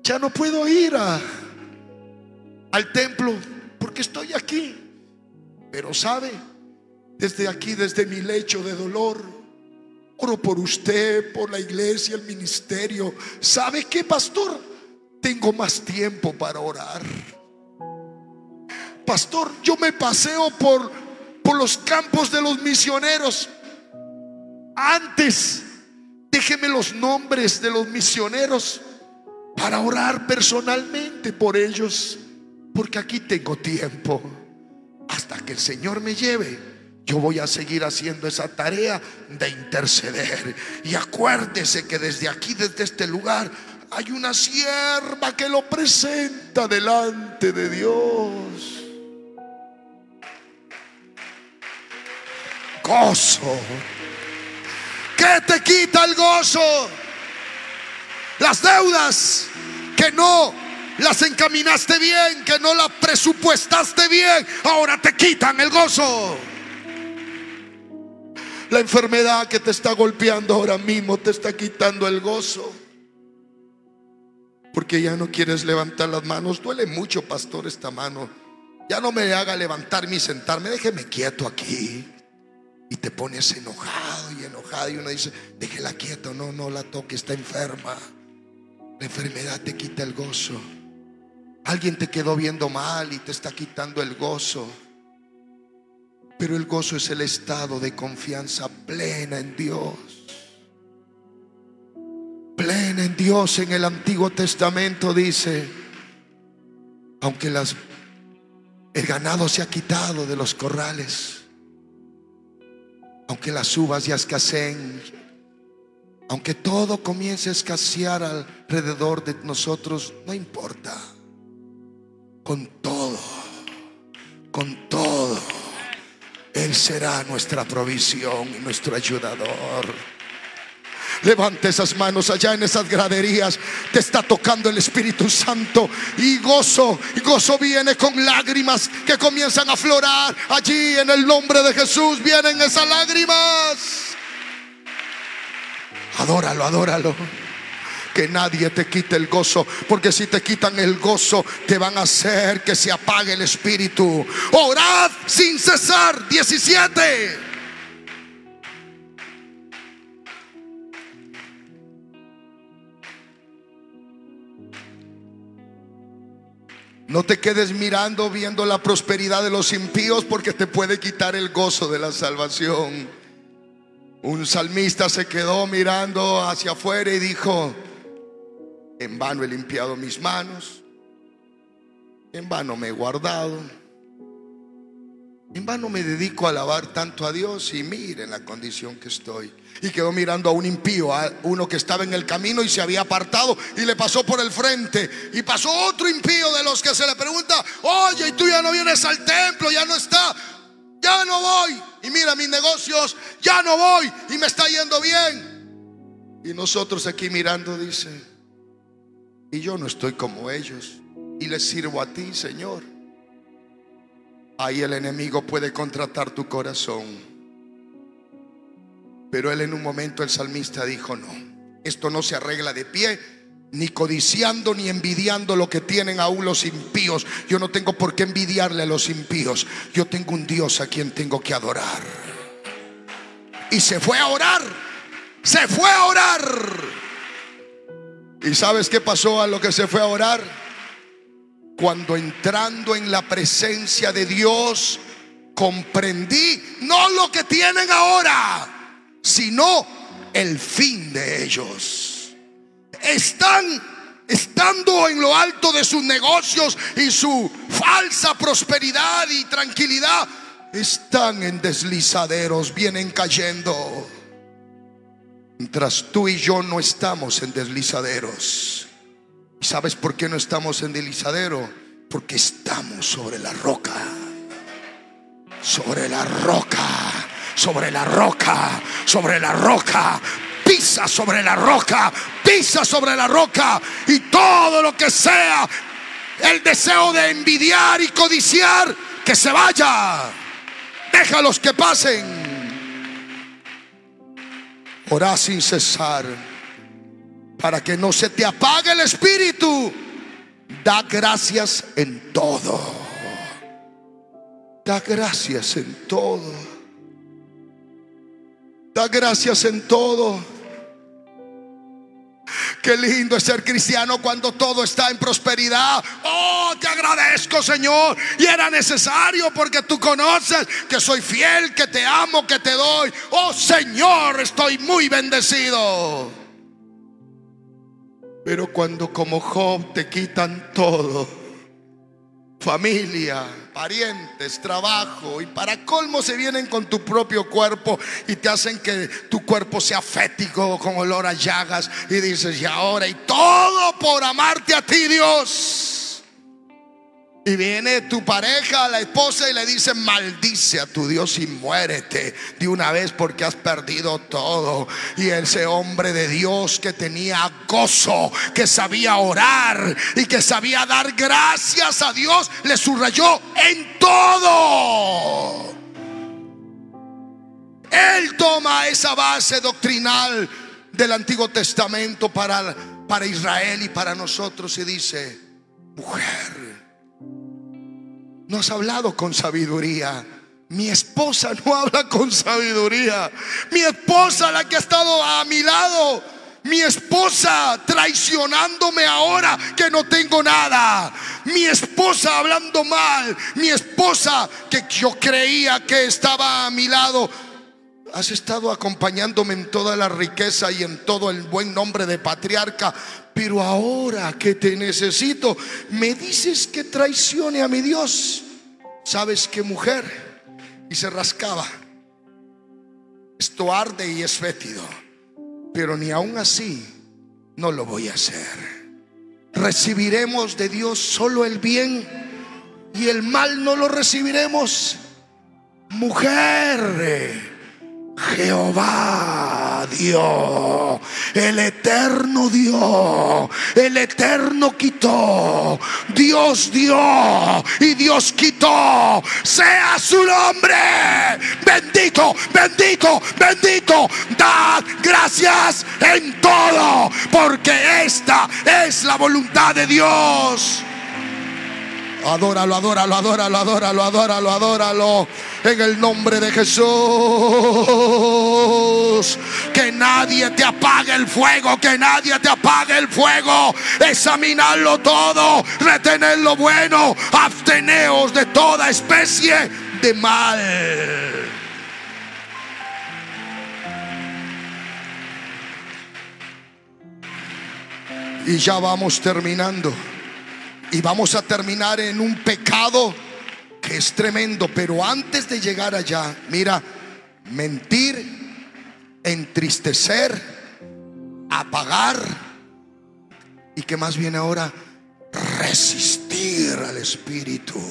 Speaker 1: ya no puedo ir al templo porque estoy aquí. Pero sabe, desde aquí, desde mi lecho de dolor, oro por usted, por la iglesia, el ministerio. ¿Sabe qué, pastor? Tengo más tiempo para orar. Pastor, yo me paseo por los campos de los misioneros. Antes, déjeme los nombres de los misioneros para orar personalmente por ellos, porque aquí tengo tiempo. Hasta que el Señor me lleve, yo voy a seguir haciendo esa tarea de interceder. Y acuérdese que desde aquí, desde este lugar, hay una sierva que lo presenta delante de Dios. Gozo. ¿Qué te quita el gozo? Las deudas que no las encaminaste bien, que no las presupuestaste bien, ahora te quitan el gozo. La enfermedad que te está golpeando ahora mismo te está quitando el gozo, porque ya no quieres levantar las manos. Duele mucho, pastor, esta mano. Ya no me haga levantarme y sentarme, déjeme quieto aquí. Y te pones enojado y enojado, y uno dice: déjela quieta, no la toque, está enferma. La enfermedad te quita el gozo. Alguien te quedó viendo mal y te está quitando el gozo. Pero el gozo es el estado de confianza plena en Dios. Plena en Dios. En el Antiguo Testamento dice: aunque el ganado se ha quitado de los corrales, aunque las uvas ya escaseen, aunque todo comience a escasear alrededor de nosotros, no importa. Con todo, Él será nuestra provisión y nuestro ayudador. Levante esas manos allá en esas graderías. Te está tocando el Espíritu Santo. Y gozo viene con lágrimas que comienzan a aflorar. Allí en el nombre de Jesús vienen esas lágrimas. Adóralo. Que nadie te quite el gozo, porque si te quitan el gozo, te van a hacer que se apague el espíritu. Orad sin cesar. 17. No te quedes viendo la prosperidad de los impíos, porque te puede quitar el gozo de la salvación. Un salmista se quedó mirando hacia afuera y dijo: en vano he limpiado mis manos, en vano me he guardado, en vano me dedico a alabar tanto a Dios, y miren la condición que estoy. Y quedó mirando a un impío, a uno que estaba en el camino y se había apartado y le pasó por el frente. Y pasó otro impío de los que se le pregunta: oye, ¿y tú ya no vienes al templo? Ya no está. Ya no voy. Y mira mis negocios, ya no voy y me está yendo bien. Y nosotros aquí mirando, dice: y yo no estoy como ellos. y le sirvo a ti, Señor. Ahí el enemigo puede contratar tu corazón. Pero él, en un momento, el salmista dijo: no, esto no se arregla de pie, ni codiciando ni envidiando lo que tienen aún los impíos. Yo no tengo por qué envidiarle a los impíos. Yo tengo un Dios a quien tengo que adorar. Y se fue a orar. Se fue a orar. ¿Y sabes qué pasó a lo que se fue a orar? Cuando, entrando en la presencia de Dios, comprendí no lo que tienen ahora, sino el fin de ellos. Estando en lo alto de sus negocios y su falsa prosperidad y tranquilidad, están en deslizaderos, vienen cayendo. Mientras tú y yo no estamos en deslizaderos. ¿Y sabes por qué no estamos en deslizadero? Porque estamos sobre la roca. Sobre la roca. Sobre la roca. Sobre la roca. Pisa sobre la roca. Pisa sobre la roca. Y todo lo que sea el deseo de envidiar y codiciar, que se vaya. Déjalos que pasen. Orá sin cesar, para que no se te apague el espíritu. Da gracias en todo. Da gracias en todo. Da gracias en todo. Qué lindo es ser cristiano cuando todo está en prosperidad. Oh, te agradezco, Señor. Y era necesario, porque tú conoces que soy fiel, que te amo, que te doy. Oh, Señor, estoy muy bendecido. Pero cuando, como Job, te quitan todo, familia, parientes, trabajo, y para colmo se vienen con tu propio cuerpo y te hacen que tu cuerpo sea fétido, con olor a llagas, y dices: y ahora, y todo por amarte a ti, Dios. Y viene tu pareja, la esposa, y le dice: maldice a tu Dios y muérete de una vez, porque has perdido todo. Y ese hombre de Dios, que tenía gozo, que sabía orar y que sabía dar gracias a Dios, le subrayó en todo. Él toma esa base doctrinal del Antiguo Testamento para Israel y para nosotros, y dice: mujer, no has hablado con sabiduría. Mi esposa no habla con sabiduría. Mi esposa, la que ha estado a mi lado, mi esposa traicionándome ahora que no tengo nada. Mi esposa hablando mal. Mi esposa, que yo creía que estaba a mi lado, has estado acompañándome en toda la riqueza y en todo el buen nombre de patriarca. Pero ahora que te necesito, me dices que traicione a mi Dios. ¿Sabes qué, mujer? Y se rascaba. Esto arde y es fétido, pero ni aún así no lo voy a hacer. Recibiremos de Dios solo el bien, y el mal no lo recibiremos. Mujer, Jehová dio, el eterno dio, el eterno quitó, Dios dio y Dios quitó. Sea su nombre bendito, bendito, bendito. Dad gracias en todo, porque esta es la voluntad de Dios. Adóralo, adóralo, adóralo, adóralo, adóralo, adóralo. En el nombre de Jesús. Que nadie te apague el fuego, que nadie te apague el fuego. Examinarlo todo, retener lo bueno, absteneos de toda especie de mal. Y ya vamos terminando. Y vamos a terminar en un pecado que es tremendo. Pero antes de llegar allá, mira: mentir, entristecer, apagar. ¿Y qué más viene ahora? Resistir al espíritu.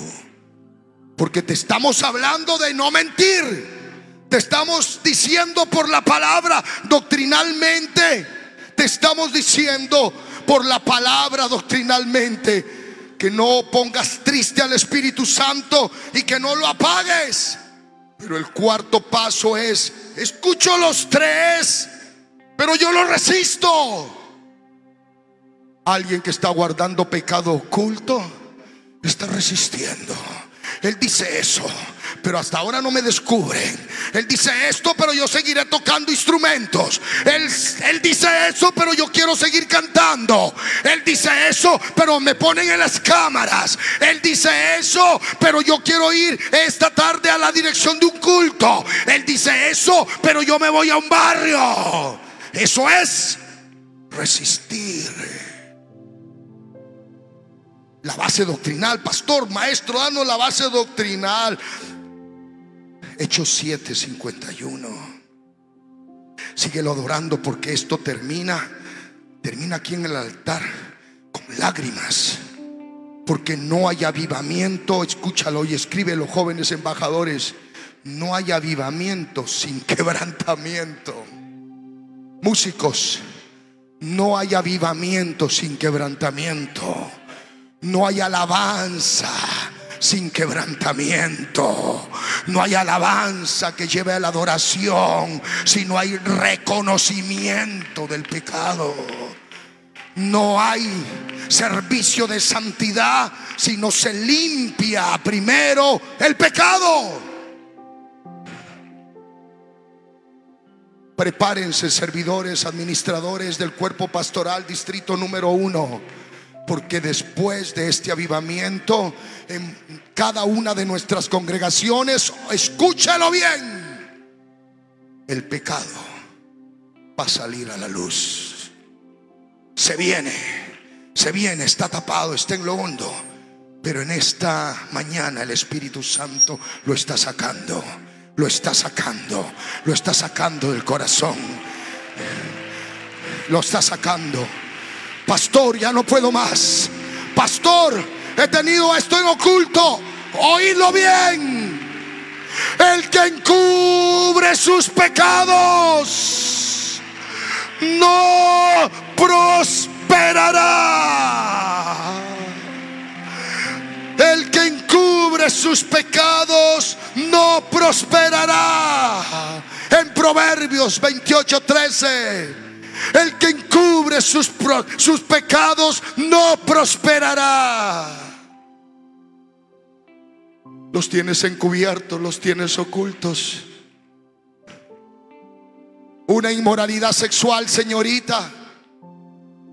Speaker 1: Porque te estamos hablando de no mentir. Te estamos diciendo por la palabra doctrinalmente. Te estamos diciendo por la palabra doctrinalmente que no pongas triste al Espíritu Santo y que no lo apagues. Pero el cuarto paso es: escucho los tres, pero yo lo resisto. Alguien que está guardando pecado oculto está resistiendo. Él dice eso, pero hasta ahora no me descubren. Él dice esto, pero yo seguiré tocando instrumentos. Él dice eso, pero yo quiero seguir cantando. Él dice eso, pero me ponen en las cámaras. Él dice eso, pero yo quiero ir esta tarde a la dirección de un culto. Él dice eso, pero yo me voy a un barrio. Eso es resistir. La base doctrinal, pastor, maestro, danos la base doctrinal. Hechos 7:51. Síguelo adorando, porque esto termina aquí en el altar con lágrimas, porque no hay avivamiento. Escúchalo y escríbelo, jóvenes embajadores: no hay avivamiento sin quebrantamiento. Músicos, no hay avivamiento sin quebrantamiento. No hay alabanza sin quebrantamiento. No hay alabanza que lleve a la adoración si no hay reconocimiento del pecado. No hay servicio de santidad si no se limpia primero el pecado. Prepárense, servidores, administradores del cuerpo pastoral distrito número 1, porque después de este avivamiento, en cada una de nuestras congregaciones, escúchalo bien, el pecado va a salir a la luz. Se viene, está tapado, está en lo hondo, pero en esta mañana el Espíritu Santo lo está sacando. Lo está sacando del corazón. Lo está sacando. Pastor, ya no puedo más. Pastor, he tenido esto en oculto. Oídlo bien: el que encubre sus pecados no prosperará. El que encubre sus pecados no prosperará. En Proverbios 28:13. El que encubre sus pecados no prosperará. Los tienes encubiertos, los tienes ocultos. Una inmoralidad sexual, señorita.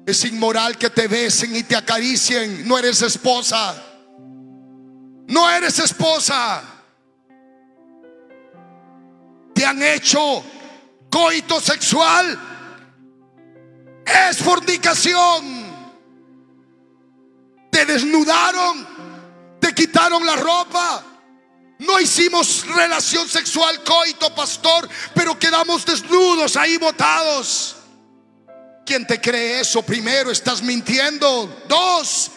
Speaker 1: Es inmoral que te besen y te acaricien. No eres esposa. No eres esposa. Te han hecho coito sexual. Es fornicación. Te desnudaron, te quitaron la ropa. No hicimos relación sexual, coito, pastor, pero quedamos desnudos ahí botados. ¿Quién te cree eso? Primero, estás mintiendo. 2,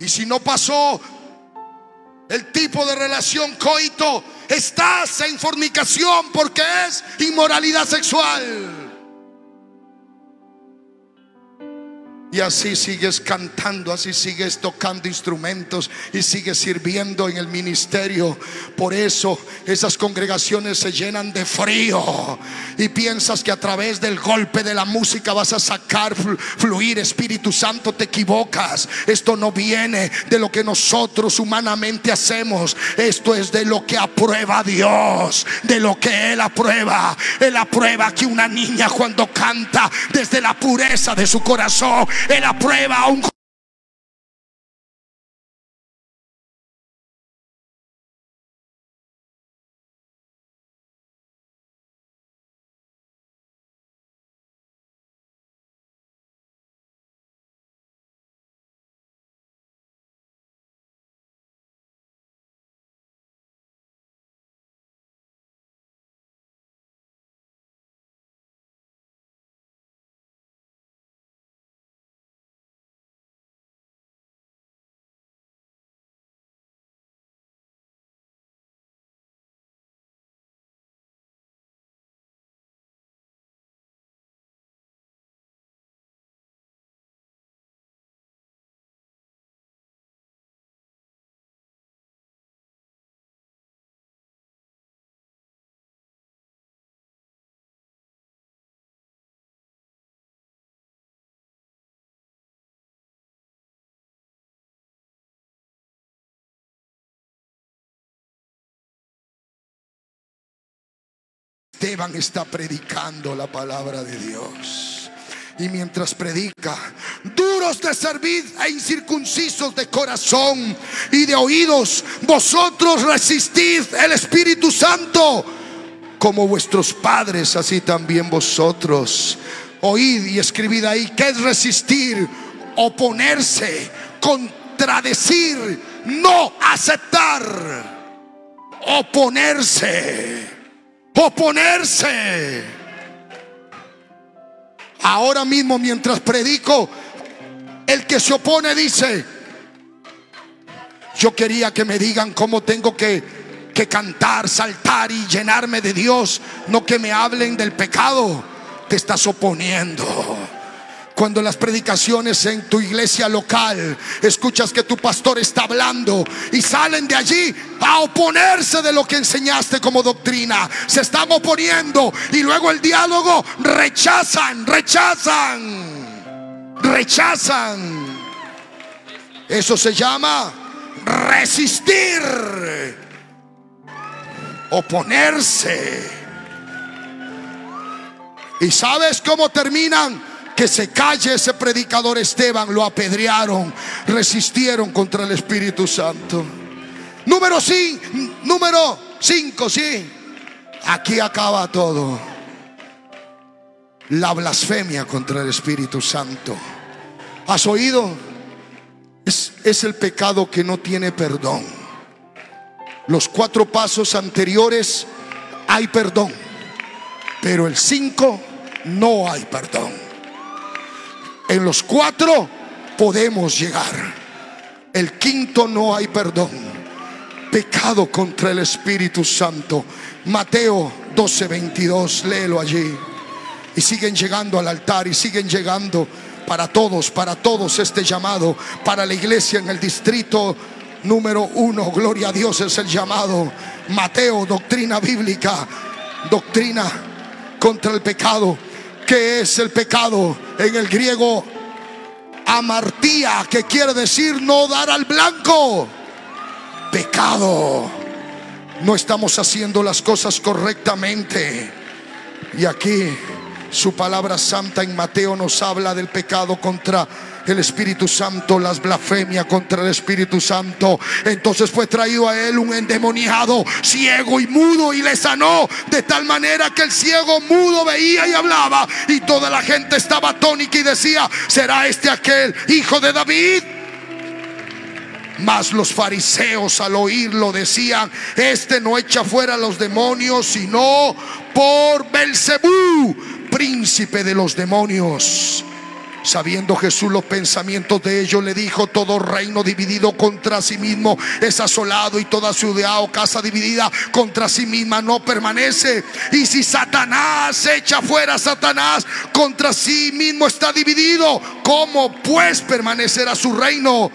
Speaker 1: y si no pasó el tipo de relación coito, estás en fornicación, porque es inmoralidad sexual. Y así sigues cantando, así sigues tocando instrumentos y sigues sirviendo en el ministerio. Por eso esas congregaciones se llenan de frío y piensas que a través del golpe de la música vas a sacar fluir Espíritu Santo. Te equivocas. Esto no viene de lo que nosotros humanamente hacemos. Esto es de lo que aprueba Dios, de lo que Él aprueba. Él aprueba que una niña, cuando canta desde la pureza de su corazón, Él aprueba a un Esteban está predicando la palabra de Dios. Y mientras predica, duros de cerviz e incircuncisos de corazón y de oídos, vosotros resistid el Espíritu Santo, como vuestros padres, así también vosotros. Oíd y escribid ahí. ¿Qué es resistir? Oponerse, contradecir, no aceptar. Oponerse. Oponerse. Ahora mismo, mientras predico, el que se opone dice: yo quería que me digan cómo tengo que cantar, saltar y llenarme de Dios, no que me hablen del pecado. Te estás oponiendo. Cuando las predicaciones en tu iglesia local escuchas que tu pastor está hablando y salen de allí a oponerse de lo que enseñaste como doctrina, se están oponiendo, y luego el diálogo rechazan. Eso se llama resistir, oponerse. ¿Y sabes cómo terminan? Que se calle ese predicador Esteban. Lo apedrearon, resistieron contra el Espíritu Santo. Número 5, sí. Aquí acaba todo. La blasfemia contra el Espíritu Santo. ¿Has oído? Es el pecado que no tiene perdón. Los 4 pasos anteriores hay perdón, pero el 5 no hay perdón. En los 4 podemos llegar. El 5 no hay perdón. Pecado contra el Espíritu Santo. Mateo 12:22, léelo allí. Y siguen llegando al altar, y siguen llegando para todos este llamado. Para la iglesia en el distrito número 1, gloria a Dios, es el llamado. Mateo, doctrina bíblica, doctrina contra el pecado. ¿Qué es el pecado? En el griego, amartía, que quiere decir no dar al blanco. Pecado. No estamos haciendo las cosas correctamente. Y aquí su palabra santa en Mateo nos habla del pecado contra el Espíritu Santo, las blasfemias contra el Espíritu Santo. Entonces fue traído a él un endemoniado, ciego y mudo, y le sanó de tal manera que el ciego mudo veía y hablaba, y toda la gente estaba atónita y decía: ¿será este aquel hijo de David? Mas los fariseos al oírlo decían: este no echa fuera a los demonios sino por Belcebú, príncipe de los demonios. Sabiendo Jesús los pensamientos de ellos, le dijo: todo reino dividido contra sí mismo es asolado, y toda ciudad o casa dividida contra sí misma no permanece. Y si Satanás echa fuera a Satanás, contra sí mismo está dividido. ¿Cómo pues permanecerá su reino?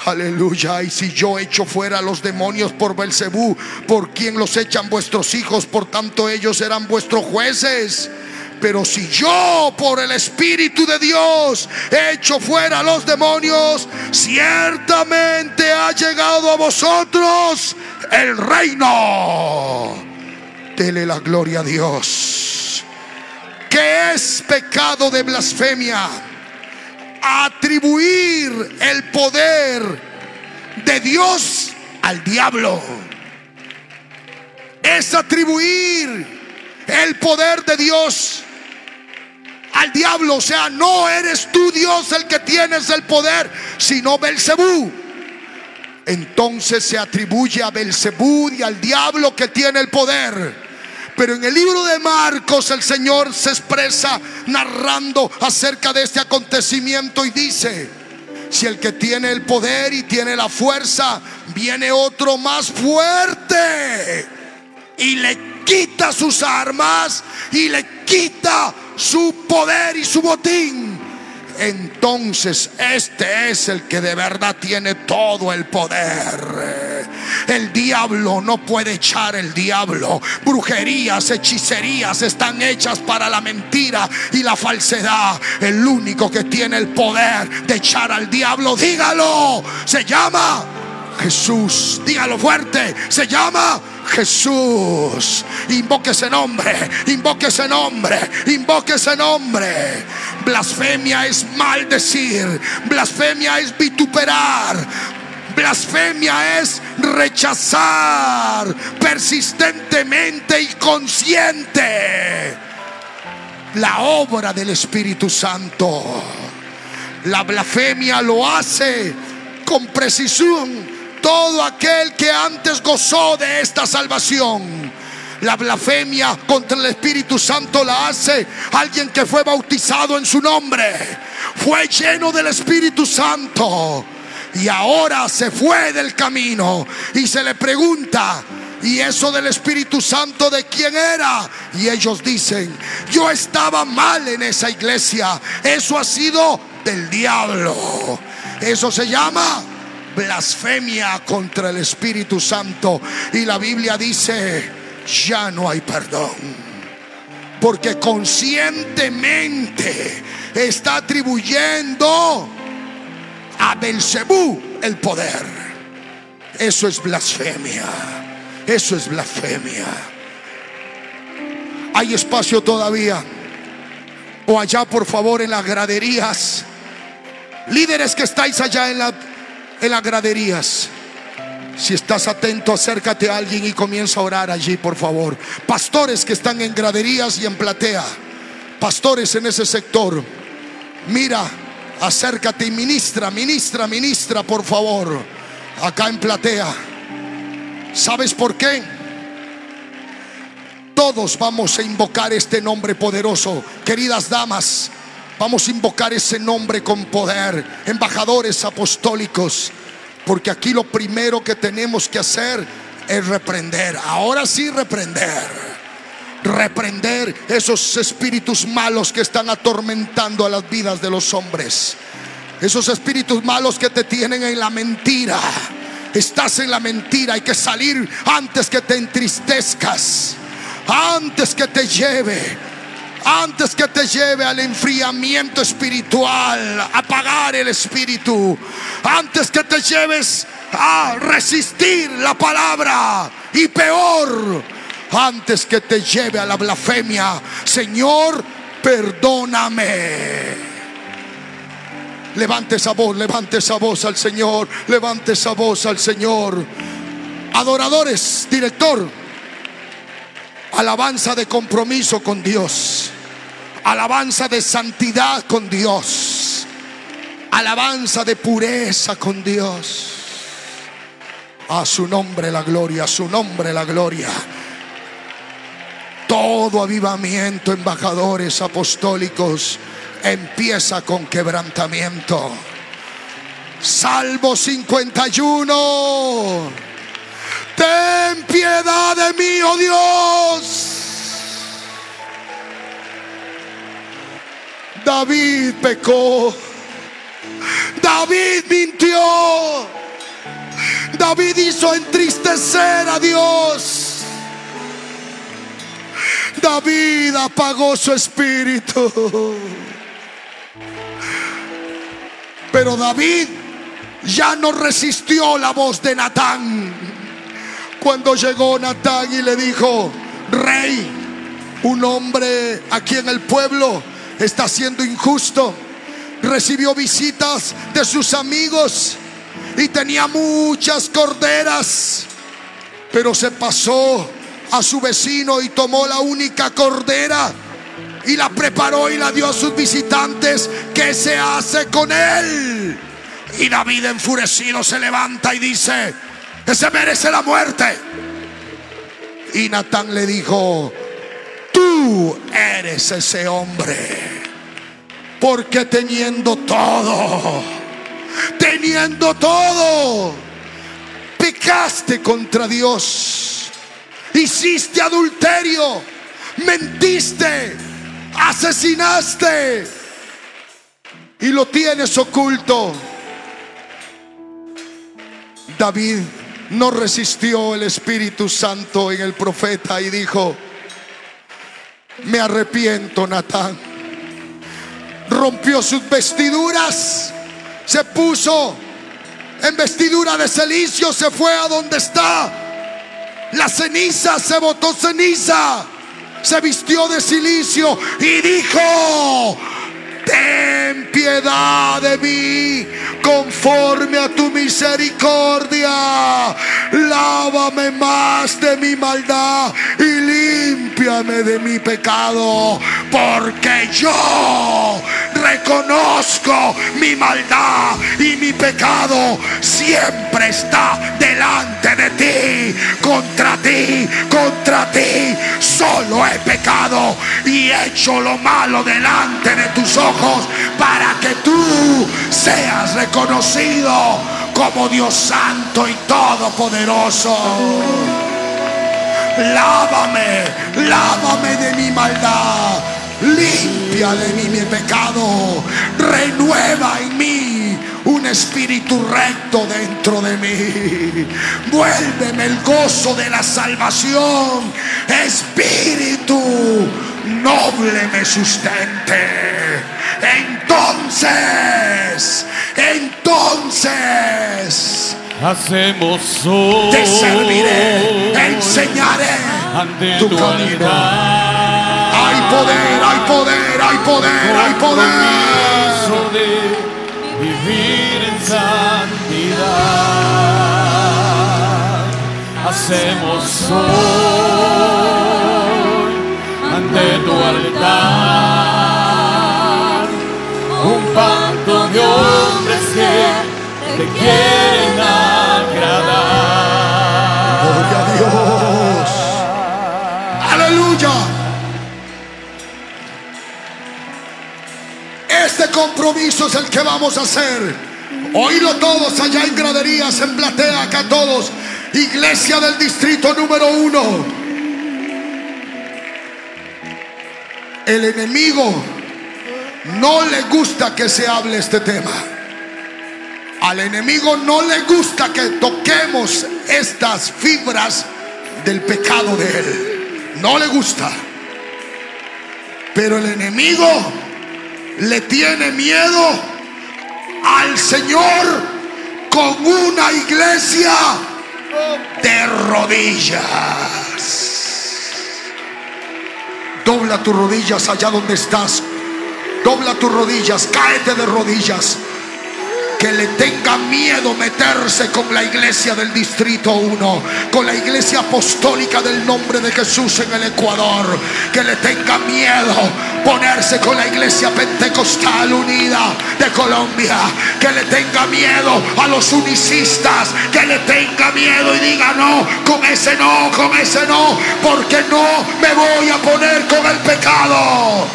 Speaker 1: Aleluya. Y si yo echo fuera a los demonios por Belcebú, ¿por quién los echan vuestros hijos? Por tanto ellos serán vuestros jueces. Pero si yo por el Espíritu de Dios echo fuera a los demonios, ciertamente ha llegado a vosotros el reino. Dele la gloria a Dios. ¿Qué es pecado de blasfemia? Atribuir el poder de Dios al diablo. Es atribuir el poder de Dios al diablo. O sea, no eres tú, Dios, el que tienes el poder, sino Belcebú. Entonces se atribuye a Belcebú y al diablo que tiene el poder. Pero en el libro de Marcos el Señor se expresa narrando acerca de este acontecimiento y dice: si el que tiene el poder y tiene la fuerza, viene otro más fuerte y le quita sus armas y le quita su poder y su botín. Entonces este es el que de verdad tiene todo el poder. El diablo no puede echar el diablo. Brujerías, hechicerías están hechas para la mentira y la falsedad. El único que tiene el poder de echar al diablo, dígalo, se llama Jesús. Dígalo fuerte, se llama Jesús. Invoque ese nombre, invoque ese nombre, invoque ese nombre. Blasfemia es maldecir, blasfemia es vituperar, blasfemia es rechazar persistentemente y consciente la obra del Espíritu Santo. La blasfemia lo hace con precisión todo aquel que antes gozó de esta salvación. La blasfemia contra el Espíritu Santo la hace alguien que fue bautizado en su nombre, fue lleno del Espíritu Santo y ahora se fue del camino y se le pregunta: ¿y eso del Espíritu Santo de quién era? Y ellos dicen: yo estaba mal en esa iglesia, eso ha sido del diablo. Eso se llama blasfemia contra el Espíritu Santo. Y la Biblia dice: ya no hay perdón, porque conscientemente está atribuyendo a Belcebú el poder. Eso es blasfemia. Eso es blasfemia. Hay espacio todavía, o allá por favor en las graderías. Líderes que estáis allá en las graderías, si estás atento, acércate a alguien y comienza a orar allí, por favor. Pastores que están en graderías y en platea, pastores en ese sector, mira, acércate y ministra, por favor, acá en platea. ¿Sabes por qué? Todos vamos a invocar este nombre poderoso. Queridas damas, vamos a invocar ese nombre con poder. Embajadores apostólicos, porque aquí lo primero que tenemos que hacer es reprender. Ahora sí, reprender esos espíritus malos que están atormentando a las vidas de los hombres. Esos espíritus malos que te tienen en la mentira. Estás en la mentira, hay que salir antes que te entristezcas, antes que te lleve al enfriamiento espiritual, a apagar el espíritu, antes que te lleves a resistir la palabra, y peor, antes que te lleve a la blasfemia. Señor, perdóname. Levante esa voz al Señor, levante esa voz al Señor. Adoradores, director, alabanza de compromiso con Dios, alabanza de santidad con Dios, alabanza de pureza con Dios. A su nombre la gloria, a su nombre la gloria. Todo avivamiento, embajadores apostólicos, empieza con quebrantamiento. Salmo 51. Ten piedad de mí, oh Dios. David pecó, David mintió, David hizo entristecer a Dios. David apagó su espíritu. Pero David ya no resistió la voz de Natán. Cuando llegó Natán y le dijo: rey, un hombre aquí en el pueblo está siendo injusto. Recibió visitas de sus amigos y tenía muchas corderas, pero se pasó a su vecino y tomó la única cordera y la preparó y la dio a sus visitantes. ¿Qué se hace con él? Y David, enfurecido, se levanta y dice: ese merece la muerte. Y Natán le dijo: tú eres ese hombre, porque teniendo todo, pecaste contra Dios, hiciste adulterio, mentiste, asesinaste y lo tienes oculto. David no resistió el Espíritu Santo en el profeta y dijo: me arrepiento, Natán. Rompió sus vestiduras, se puso en vestidura de cilicio, se fue a donde está La ceniza, se botó ceniza, se vistió de cilicio y dijo: ten piedad de mí conforme a tu misericordia. Lávame más de mi maldad y límpiame de mi pecado, porque yo reconozco mi maldad y mi pecado siempre está delante de ti. Contra ti solo he pecado y he hecho lo malo delante de tus ojos, para que tú seas reconocido como Dios santo y todopoderoso. Lávame de mi maldad, limpia de mí mi pecado, renueva en mí un espíritu recto dentro de mí. Vuélveme el gozo de la salvación, espíritu noble me sustente. Entonces
Speaker 3: hacemos hoy,
Speaker 1: te serviré, enseñaré
Speaker 3: ante
Speaker 1: tu camino. Hay poder, hay poder, hay poder, hay poder.
Speaker 3: Compromiso de vivir en santidad. Hacemos hoy ante tu altar un pacto de hombres que te quieren agradar.
Speaker 1: Gloria a Dios. Aleluya. Este compromiso es el que vamos a hacer. Oílo todos allá en graderías, en platea, acá todos. Iglesia del distrito número 1. El enemigo no le gusta que se hable este tema. Al enemigo no le gusta que toquemos estas fibras del pecado de él. No le gusta. Pero el enemigo le tiene miedo al Señor con una iglesia de rodillas. Dobla tus rodillas allá donde estás. Dobla tus rodillas, cáete de rodillas. Que le tenga miedo meterse con la iglesia del distrito 1, con la iglesia apostólica del nombre de Jesús en el Ecuador. Que le tenga miedo ponerse con la iglesia pentecostal unida de Colombia. Que le tenga miedo a los unicistas. Que le tenga miedo y diga: no, con ese no, con ese no, porque no me voy a poner con el pecado.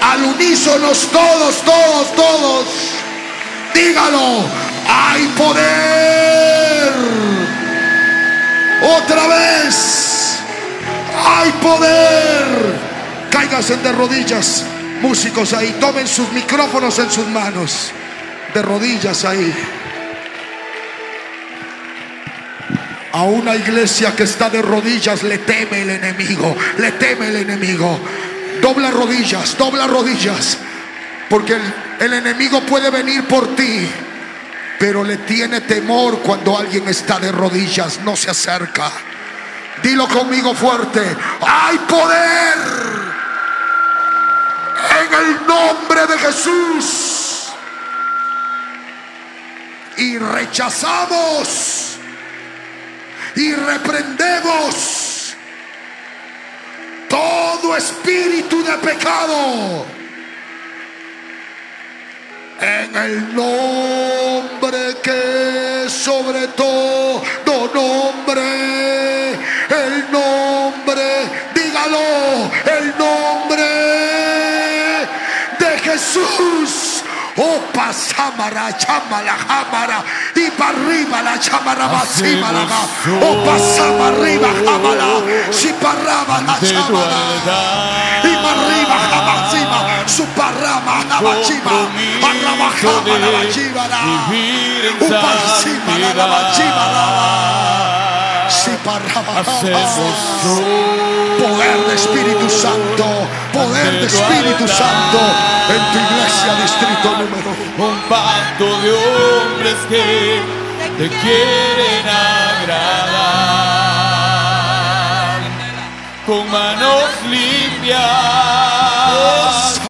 Speaker 1: Al unísono, todos, dígalo: hay poder. Otra vez, hay poder. Cáiganse de rodillas, músicos ahí, tomen sus micrófonos en sus manos, de rodillas ahí. A una iglesia que está de rodillas le teme el enemigo, le teme el enemigo. Dobla rodillas, porque el enemigo puede venir por ti, pero le tiene temor cuando alguien está de rodillas, no se acerca. Dilo conmigo fuerte: hay poder en el nombre de Jesús. Y rechazamos y reprendemos todo espíritu de pecado en el nombre que sobre todo nombre, el nombre, dígalo, el nombre de Jesús. Opa samara chamala jamara y para arriba la chamara basímala. Opa samariba jamala si parraba la chamara y para arriba jamacima su parrama jamachima arraba jamala bachibara opa simara la bachibara si parraba. Poder de Espíritu Santo, poder de Espíritu Santo en tu iglesia distrito número 1.
Speaker 3: Un pacto de hombres que te quieren agradar. con manos limpias.